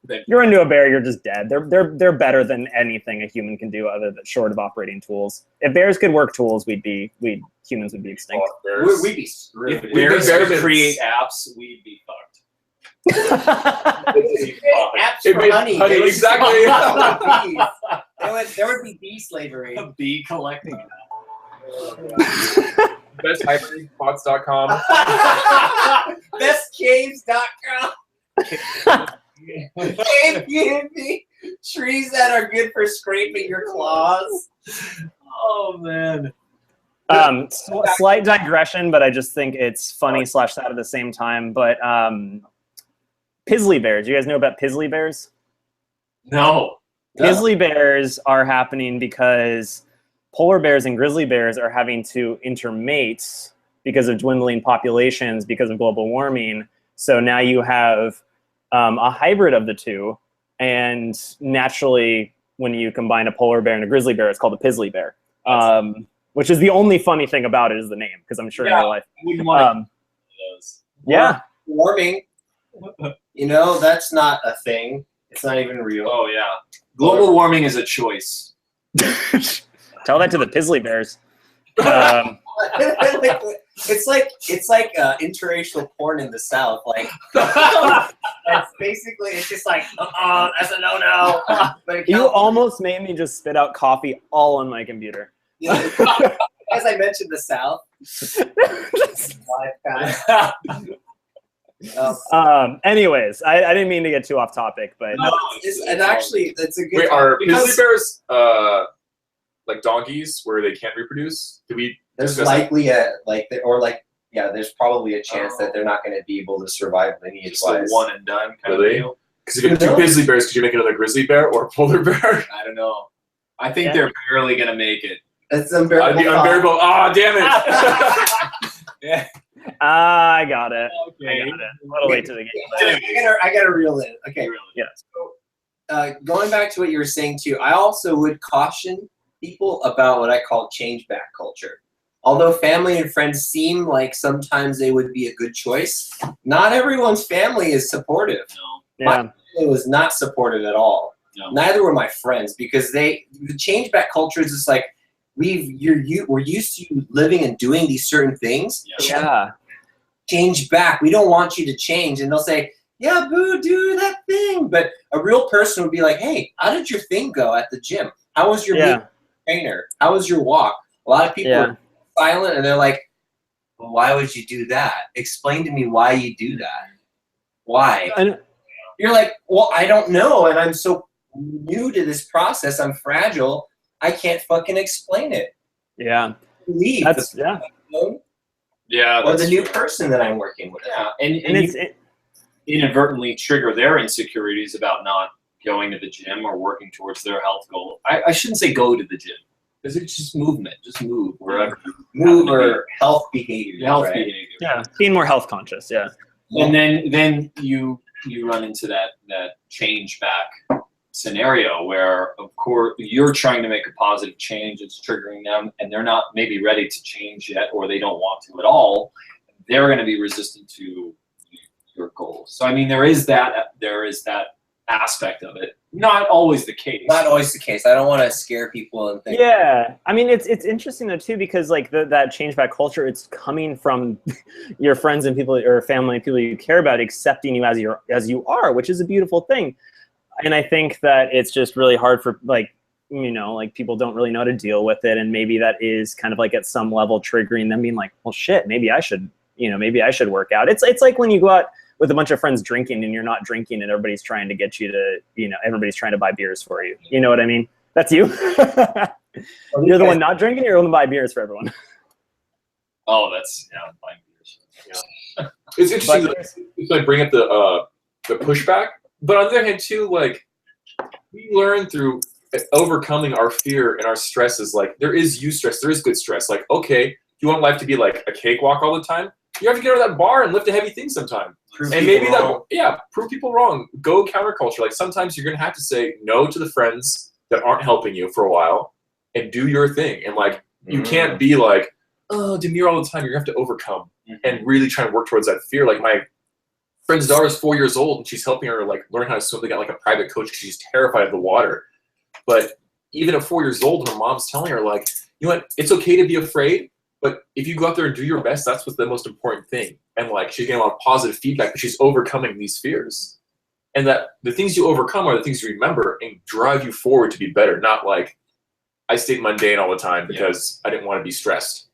But you're into a bear, you're just dead. They're better than anything a human can do, other than short of operating tools. If bears could work tools, humans would be extinct. We'd be screwed. If bears could create apps, we'd be fucked. Apps for honey. Exactly. There would be bee slavery. Bee collecting. BestHybridPots.com. Bestcaves.com. Cave trees that are good for scraping your claws. Oh man. Slight digression, but I just think it's funny / sad at the same time. But Pizzly bears. Do you guys know about Pizzly bears? No. Pizzly bears are happening because polar bears and grizzly bears are having to intermate because of dwindling populations, because of global warming. So now you have a hybrid of the two, and naturally, when you combine a polar bear and a grizzly bear, it's called a Pizzly bear. Which is the only funny thing about it is the name, because I'm sure in real life. I wouldn't want those. Yeah. Warming. You know, that's not a thing. It's not even real. Oh yeah. Global warming is a choice. Tell that to the Pizzly bears. It's like interracial porn in the South. Like, that's basically, it's just like, that's a no. But You almost made me just spit out coffee all on my computer. as I mentioned, the South. Anyways, I didn't mean to get too off topic, but and actually, that's a good. Wait, are because grizzly bears like donkeys where they can't reproduce? Do we? there's discuss likely there's probably a chance that they're not going to be able to survive lineage Just a wise. one and done kind Really? of deal. Because if you have two grizzly bears, could you make another grizzly bear or a polar bear? I don't know. I think Yeah. they're barely gonna make it. That's unbearable. That'd be unbearable. Ah, damn it! I got it. Okay. I got it. A little late to the game. I gotta reel in. Okay. Yeah. So, going back to what you were saying too, I also would caution people about what I call change back culture. Although family and friends seem like sometimes they would be a good choice, not everyone's family is supportive. No. My Yeah. family was not supportive at all. No. Neither were my friends, because the change back culture is just like we're used to living and doing these certain things. Yeah. Change back. We don't want you to change. And they'll say, yeah, boo, do that thing. But a real person would be like, hey, how did your thing go at the gym? How was your trainer? How was your walk? A lot of people are silent, and they're like, well, why would you do that? Explain to me why you do that. Why? You're like, well, I don't know, and I'm so new to this process. I'm fragile. I can't fucking explain it. Yeah. Leave. That's Yeah. Or the new true. person that I'm working with. Yeah, and it's you inadvertently trigger their insecurities about not going to the gym or working towards their health goal. I shouldn't say go to the gym, because it's just movement. Just move wherever. Move or health behavior. Health right? behavior. yeah, being more health conscious. Yeah. And then you run into that change back scenario where, of course, you're trying to make a positive change. It's triggering them, and they're not maybe ready to change yet, or they don't want to at all. They're going to be resistant to your goals. So I mean, there is that aspect of it. Not always the case. Not always the case. I don't want to scare people and think. Yeah, I mean, it's interesting though too, because like that change back culture, it's coming from your friends and people or family and people you care about accepting you as you are, which is a beautiful thing. And I think that it's just really hard for like people don't really know how to deal with it, and maybe that is kind of like at some level triggering them being like, well, shit, maybe I should work out. It's like when you go out with a bunch of friends drinking and you're not drinking and everybody's trying to get you to, everybody's trying to buy beers for you. You know what I mean? That's you. You're the one not drinking, you're the one to buy beers for everyone. Oh, that's buying beers. Yeah. It's interesting that bring up the pushback, but on the other hand too, like we learn through overcoming our fear and our stresses. Like there is stress, there is good stress. Like okay, you want life to be like a cakewalk all the time? You have to get out of that bar and lift a heavy thing sometime. Prove people wrong. Go counterculture. Like sometimes you're gonna have to say no to the friends that aren't helping you for a while and do your thing. And like you can't be like, oh, demure all the time. You're gonna have to overcome and really try and work towards that fear. Like my friend's daughter is 4 years old and she's helping her like learn how to swim. They got like a private coach because she's terrified of the water. But even at 4 years old, her mom's telling her like, you know what, it's okay to be afraid, but if you go out there and do your best, that's what's the most important thing. And like she's getting a lot of positive feedback, but she's overcoming these fears. And that the things you overcome are the things you remember and drive you forward to be better, not like I stayed mundane all the time because I didn't want to be stressed.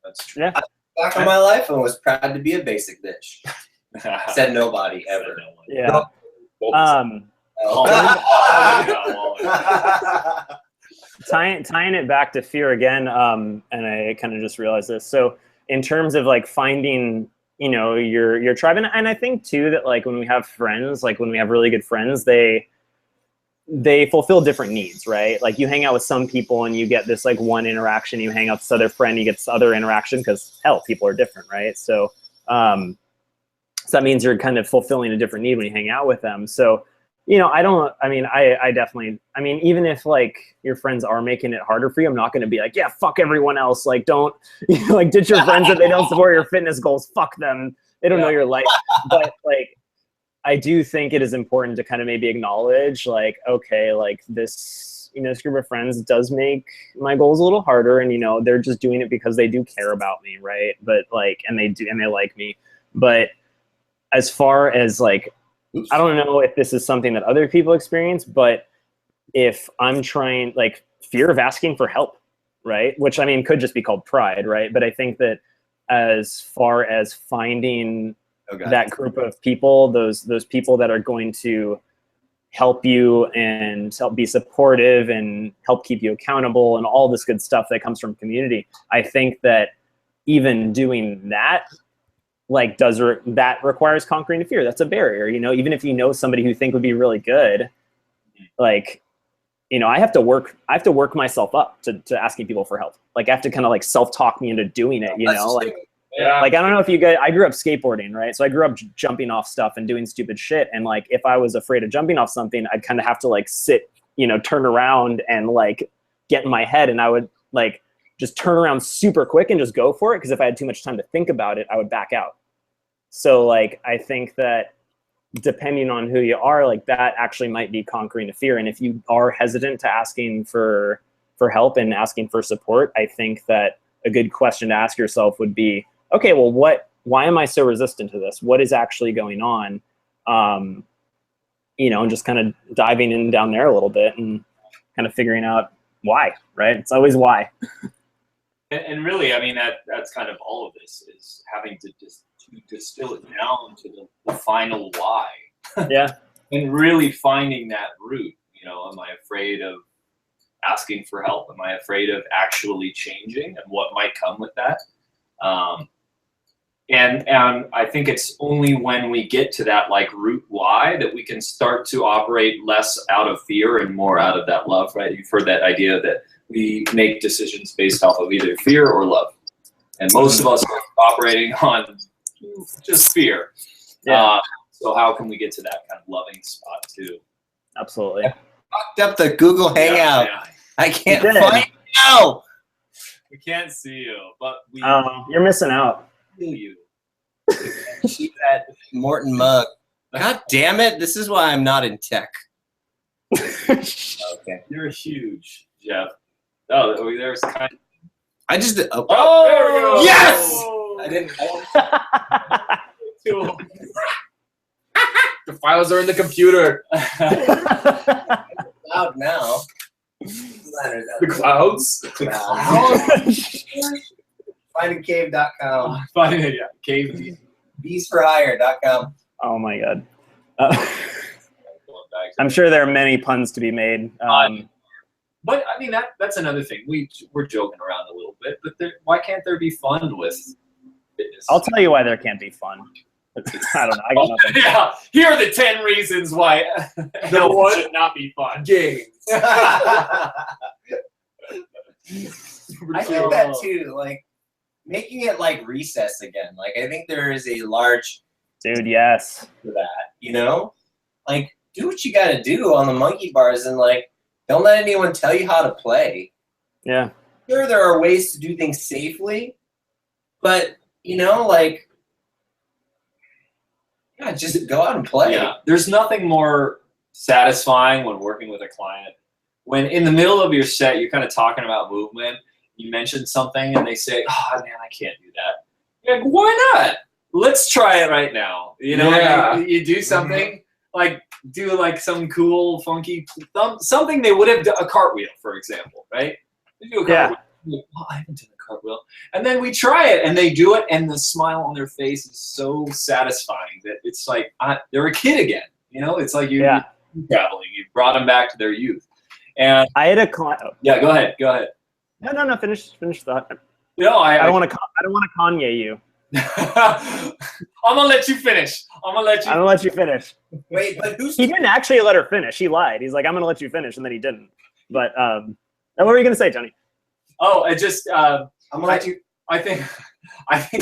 That's true. Yeah. Back on my life and was proud to be a basic bitch. Said nobody ever. Yeah. Tying it back to fear again, and I kind of just realized this. So in terms of like finding, your tribe, and I think too that like when we have friends, like when we have really good friends, they fulfill different needs, right? Like you hang out with some people and you get this like one interaction, you hang out with this other friend, you get this other interaction because hell, people are different, right? So so that means you're kind of fulfilling a different need when you hang out with them. So, I definitely, even if like your friends are making it harder for you, I'm not going to be like, yeah, fuck everyone else. Like, don't, like ditch your friends if they don't support your fitness goals. Fuck them. They don't know your life. But like, I do think it is important to kind of maybe acknowledge like, okay, like this, this group of friends does make my goals a little harder. And, they're just doing it because they do care about me. Right. But like, and they like me. But as far as like, I don't know if this is something that other people experience, but if I'm trying, like fear of asking for help, right? Which could just be called pride, right? But I think that as far as finding that group of people, those people that are going to help you and help be supportive and help keep you accountable and all this good stuff that comes from community, I think that even doing that, like that requires conquering the fear. That's a barrier, even if somebody who you think would be really good, like, I have to work myself up to asking people for help. Like I have to kind of like self-talk me into doing it, like I don't know if you guys, I grew up skateboarding, right? So I grew up jumping off stuff and doing stupid shit. And like, if I was afraid of jumping off something, I'd kind of have to like sit, turn around and like get in my head. And I would like just turn around super quick and just go for it. Cause if I had too much time to think about it, I would back out. So like, I think that depending on who you are, like that actually might be conquering the fear. And if you are hesitant to asking for help and asking for support, I think that a good question to ask yourself would be, okay, well, why am I so resistant to this? What is actually going on? And just kind of diving in down there a little bit and kind of figuring out why, right? It's always why. And really, that's kind of all of this is having to just distill it down to the final why. Yeah. And really finding that root. Am I afraid of asking for help? Am I afraid of actually changing and what might come with that? And I think it's only when we get to that like root why that we can start to operate less out of fear and more out of that love, right? You've heard that idea that we make decisions based off of either fear or love. And most of us are operating on just fear. Yeah. So how can we get to that kind of loving spot too? Absolutely. I fucked up the Google Hangout. Yeah. I can't find it now. We can't see you, but we you're missing out. feel you. Keep that Morton mug. God damn it. This is why I'm not in tech. Okay. You're huge, Jeff. Oh, there's kind of... I just did. Oh, there we go. Yes! Oh. I didn't. The files are in the computer. Loud now. The clouds. Findingcave.com. Find it, yeah. Cave. beesforhire.com. Oh my god. I'm sure there are many puns to be made. But I mean, that's another thing. We're joking around a little bit, but why can't there be fun with fitness? I'll tell you why there can't be fun. I don't know. I got nothing. Yeah, here are the 10 reasons why health one? should not be fun. Games. I think that too, like making it like recess again. Like I think there is a large Dude, yes. for that, you know? Like do what you gotta do on the monkey bars and like don't let anyone tell you how to play. Yeah. Sure there are ways to do things safely, but you know, like yeah, just go out and play. Yeah, there's nothing more satisfying when working with a client. When in the middle of your set, you're kind of talking about movement, you mention something and they say, oh man, I can't do that. You're like, why not? Let's try it right now. You know, Yeah. you do something, like do like some cool, funky, something they would have done, a cartwheel, for example, right? They do a cartwheel. Like, oh, I haven't done a cartwheel. And then we try it and they do it and the smile on their face is so satisfying that it's like, they're a kid again. You know, it's like you're traveling. You brought them back to their youth. And I had a client. yeah, go ahead. No. Finish that. No, I don't want to Kanye you. I'm gonna let you finish. I'm gonna let you finish. Wait, but who's He didn't actually let her finish. He lied. He's like, I'm gonna let you finish, and then he didn't. But what were you gonna say, Tony? Oh, I just I'm gonna let you I think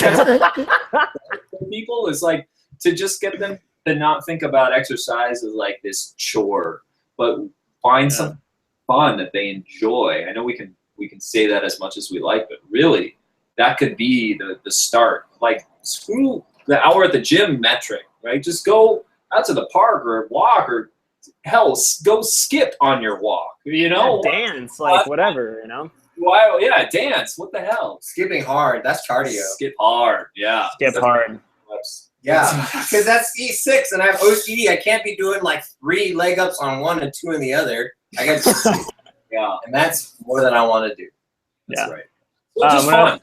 that's for people is like to just get them to not think about exercise as like this chore, but find some fun that they enjoy. I know we can say that as much as we like, but really that could be the start. Like screw the hour at the gym metric, right? Just go out to the park or walk or hell, go skip on your walk. You know, dance, like whatever, you know. Wow, yeah, dance. What the hell? skipping hard. That's cardio. Skip hard, yeah. Skip hard. Yeah, because that's E6 and I have OCD. I can't be doing like 3 leg ups on one and 2 in the other. I got Yeah, and that's more than I want to do. that's Yeah. right. So just when I- fun.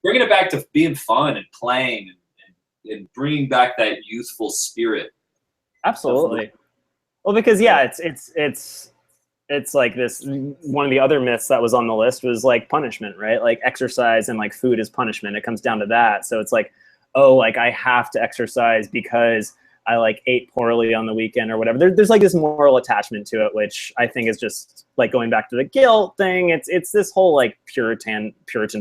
Bringing it back to being fun and playing and bringing back that youthful spirit. Absolutely. Well, because it's like this. One of the other myths that was on the list was like punishment, right? Like exercise and like food is punishment. It comes down to that. So it's like, oh, like I have to exercise because I like ate poorly on the weekend or whatever. There's like this moral attachment to it, which I think is just like going back to the guilt thing. It's this whole like Puritan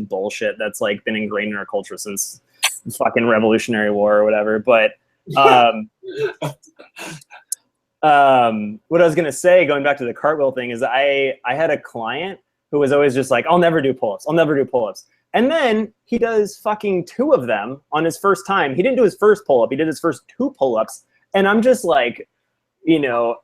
bullshit that's like been ingrained in our culture since the fucking Revolutionary War or whatever. But what I was gonna say, going back to the cartwheel thing, is I had a client who was always just like, I'll never do pull-ups. And then he does fucking 2 of them on his first time. He didn't do his first pull-up. He did his first 2 pull-ups. And I'm just like, you know,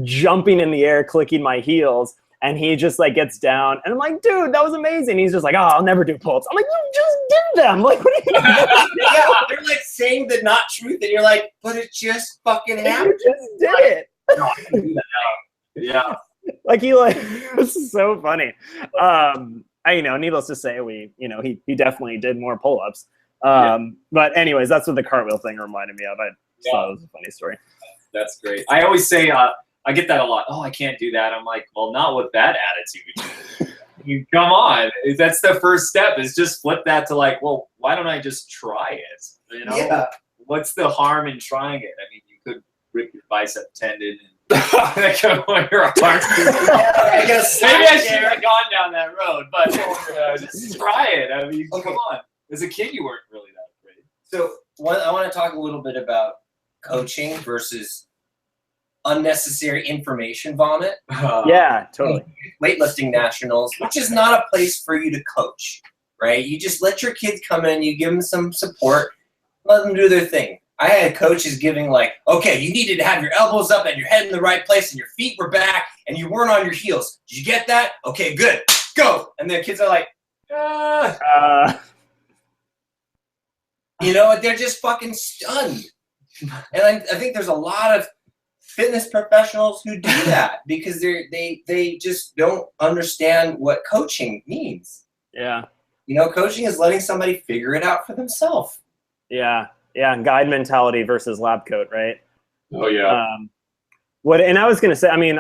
jumping in the air, clicking my heels. And he just like gets down. And I'm like, dude, that was amazing. He's just like, oh, I'll never do pull-ups. I'm like, you just did them. Like, what are you doing? Yeah, they're like saying the not truth, and you're like, but it just fucking happened. You just did it. No, I can do that now. Yeah. Like this is so funny. Needless to say, he definitely did more pull-ups. But anyways, that's what the cartwheel thing reminded me of. I thought it was a funny story. That's great. I always say, I get that a lot. Oh, I can't do that. I'm like, well, not with that attitude. Come on. That's the first step is just flip that to like, well, why don't I just try it? You know, Yeah. What's the harm in trying it? I mean, you could rip your bicep tendon and your arms. I guess Maybe I shouldn't have gone down that road, but just try it. I mean, Okay. come on. As a kid, you weren't really that afraid. So I want to talk a little bit about coaching versus unnecessary information vomit. Yeah, totally. Weightlifting nationals, which is not a place for you to coach, right? You just let your kids come in, you give them some support, let them do their thing. I had coaches giving like, okay, you needed to have your elbows up and your head in the right place and your feet were back and you weren't on your heels. Did you get that? Okay, good. Go. And the kids are like, you know, they're just fucking stunned. And I think there's a lot of fitness professionals who do that because they just don't understand what coaching means. Yeah. You know, coaching is letting somebody figure it out for themselves. Yeah. Yeah, guide mentality versus lab coat, right? Oh yeah. And I was gonna say, I mean,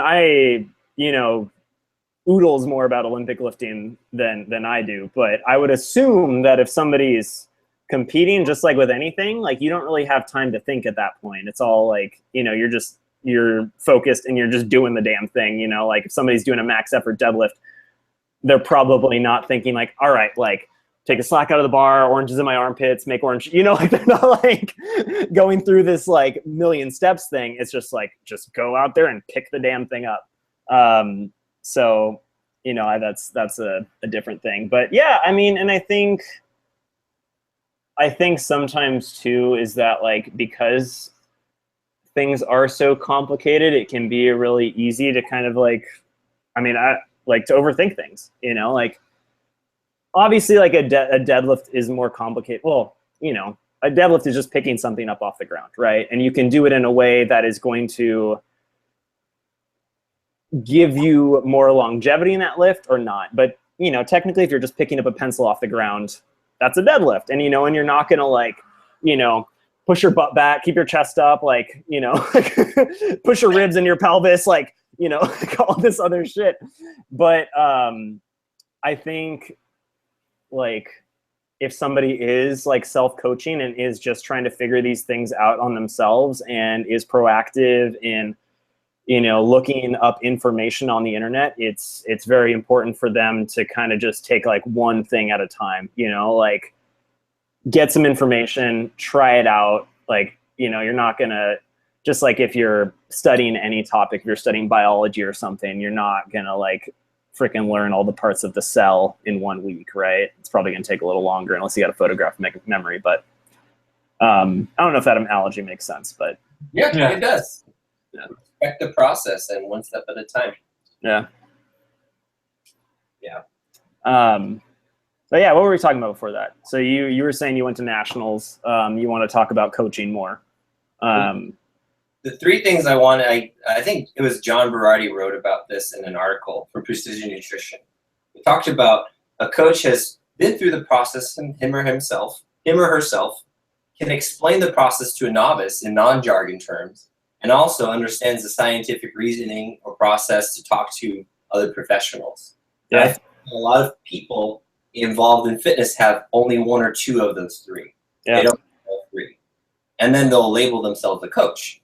oodles more about Olympic lifting than I do, but I would assume that if somebody's competing, just like with anything, like you don't really have time to think at that point. It's all like, you're focused and you're just doing the damn thing, like if somebody's doing a max effort deadlift, they're probably not thinking like, all right, like take a slack out of the bar, oranges in my armpits, make orange, like they're not like going through this like million steps thing. It's just like, just go out there and pick the damn thing up. So, that's a different thing, but yeah, I mean, and I think sometimes too, is that like, because things are so complicated, it can be really easy to kind of like, I like to overthink things, like obviously like a deadlift is more complicated. Well, a deadlift is just picking something up off the ground, right? And you can do it in a way that is going to give you more longevity in that lift or not. But, technically if you're just picking up a pencil off the ground, that's a deadlift. And, and you're not going to like, push your butt back, keep your chest up, like, push your ribs in your pelvis, like, like all this other shit. But I think like if somebody is like self-coaching and is just trying to figure these things out on themselves and is proactive in, looking up information on the internet, it's very important for them to kind of just take like one thing at a time, like get some information, try it out. Like, you're not gonna, just like if you're studying any topic, if you're studying biology or something, you're not gonna like freaking learn all the parts of the cell in 1 week, right? It's probably gonna take a little longer unless you got a photographic memory, but I don't know if that analogy makes sense, but Yeah, it does. Yeah. Respect the process and one step at a time. yeah. Yeah. But yeah, what were we talking about before that? So you were saying you went to nationals. You want to talk about coaching more. The three things I think it was John Berardi wrote about this in an article for Precision Nutrition. He talked about a coach has been through the process, and him or herself can explain the process to a novice in non-jargon terms, and also understands the scientific reasoning or process to talk to other professionals. Yeah. I think a lot of people involved in fitness have only one or two of those three. Yeah. They don't have all three. And then they'll label themselves a coach,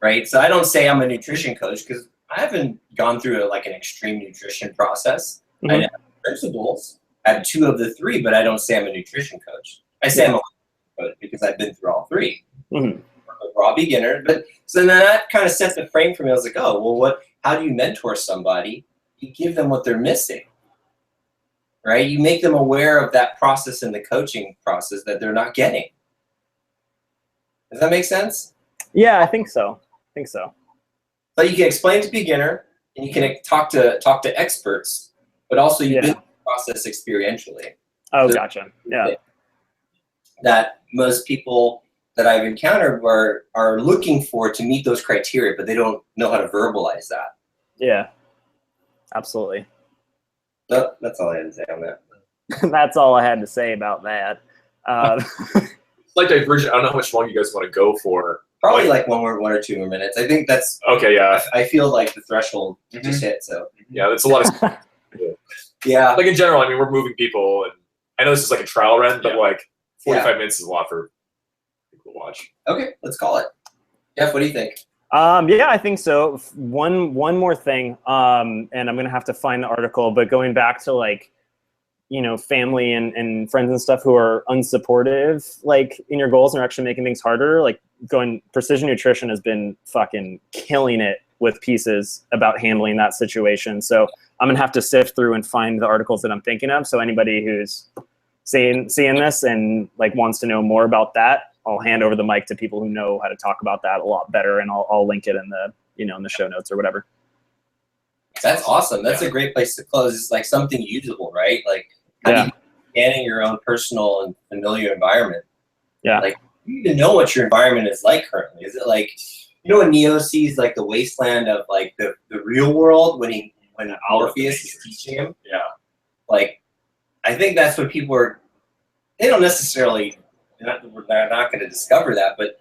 right? So I don't say I'm a nutrition coach because I haven't gone through an extreme nutrition process. Mm-hmm. I have principles. I have two of the three, but I don't say I'm a nutrition coach. I say I'm a coach because I've been through all three. Mm-hmm. I'm a raw beginner. But so then that kind of set the frame for me. I was like, oh, well, how do you mentor somebody? You give them what they're missing. Right? You make them aware of that process in the coaching process that they're not getting. Does that make sense? Yeah, I think so. So you can explain to beginner, and you can talk to experts, but also you build the process experientially. Oh, so gotcha. Yeah. That most people that I've encountered are looking for to meet those criteria, but they don't know how to verbalize that. Yeah. Absolutely. So that's all I had to say on that. That's all I had to say about that. Slight diversion. I don't know how much longer you guys want to go for. Probably like one or two more minutes. I think that's okay. Yeah. I feel like the threshold just hit. So yeah, that's a lot of. Yeah. Like in general, I mean, we're moving people, and I know this is like a trial run, but like 45 minutes is a lot for people to watch. Okay, let's call it. Jeff, what do you think? Yeah, I think so. One more thing, and I'm gonna have to find the article, but going back to like, family and friends and stuff who are unsupportive, like in your goals and are actually making things harder, like Precision Nutrition has been fucking killing it with pieces about handling that situation. So I'm gonna have to sift through and find the articles that I'm thinking of. So anybody who's seeing this and like wants to know more about that, I'll hand over the mic to people who know how to talk about that a lot better, and I'll link it in the in the show notes or whatever. That's awesome. That's a great place to close. It's like something usable, right? Like how do you scanning your own personal and familiar environment? Yeah. Like you even know what your environment is like currently. Is it like when Neo sees like the wasteland of like the real world when Morpheus is teaching him? Yeah. Like I think that's what people they don't necessarily they're not going to discover that, but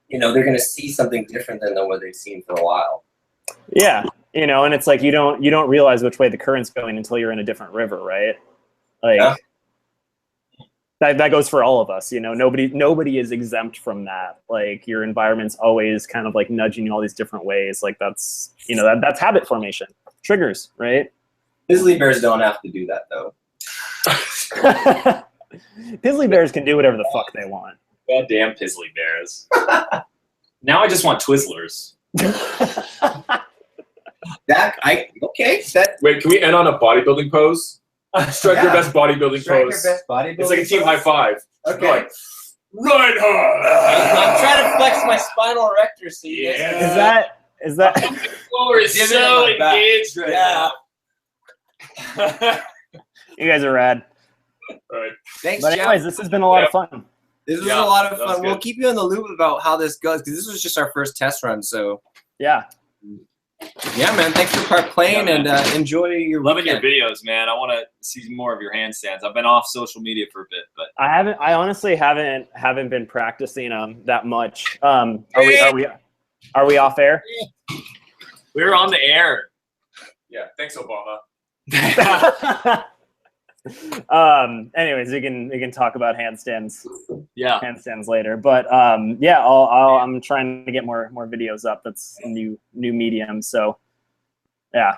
you know, they're going to see something different than what they've seen for a while. Yeah, you know, and it's like you don't realize which way the current's going until you're in a different river, right? Like Yeah. that goes for all of us. You know, nobody is exempt from that. Like your environment's always kind of like nudging you all these different ways. Like that's that's habit formation, triggers, right? Grizzly bears don't have to do that though. Grizzly bears can do whatever the fuck they want. Goddamn Pizzly Bears. Now I just want Twizzlers. Wait, can we end on a bodybuilding pose? Strike your best bodybuilding pose. It's like a team high five. Okay. Like, right hard. I'm trying to flex my spinal erector. See, Is that Floor is Give it so in my back. engaged right Yeah. now. you guys are rad. All right. Thanks, But Jeff. anyways, this has been a lot of fun. This was Yeah, a lot of that was fun. We'll good. keep you in the loop about how this goes because this was just our first test run. So Yeah. yeah, man. Thanks for playing Yeah, and enjoy your Loving weekend. your videos, man. I want to see more of your handstands. I've been off social media for a bit, but I honestly haven't been practicing that much. Are we off air? we're on the air. Yeah. Thanks, Obama. Anyways, we can talk about handstands Yeah. later. But yeah, I'm trying to get more videos up. That's a new medium. So yeah,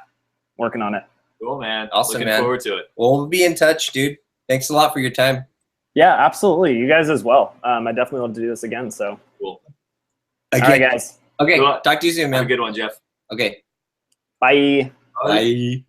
working on it. Cool, man. Awesome, Looking man. forward to it. Well, we'll be in touch, dude. Thanks a lot for your time. Yeah, absolutely. You guys as well. I definitely love to do this again. So Cool. all right, guys. Okay. Good luck. Talk to you soon, Have a man. good one, Jeff. Okay. Bye. Bye.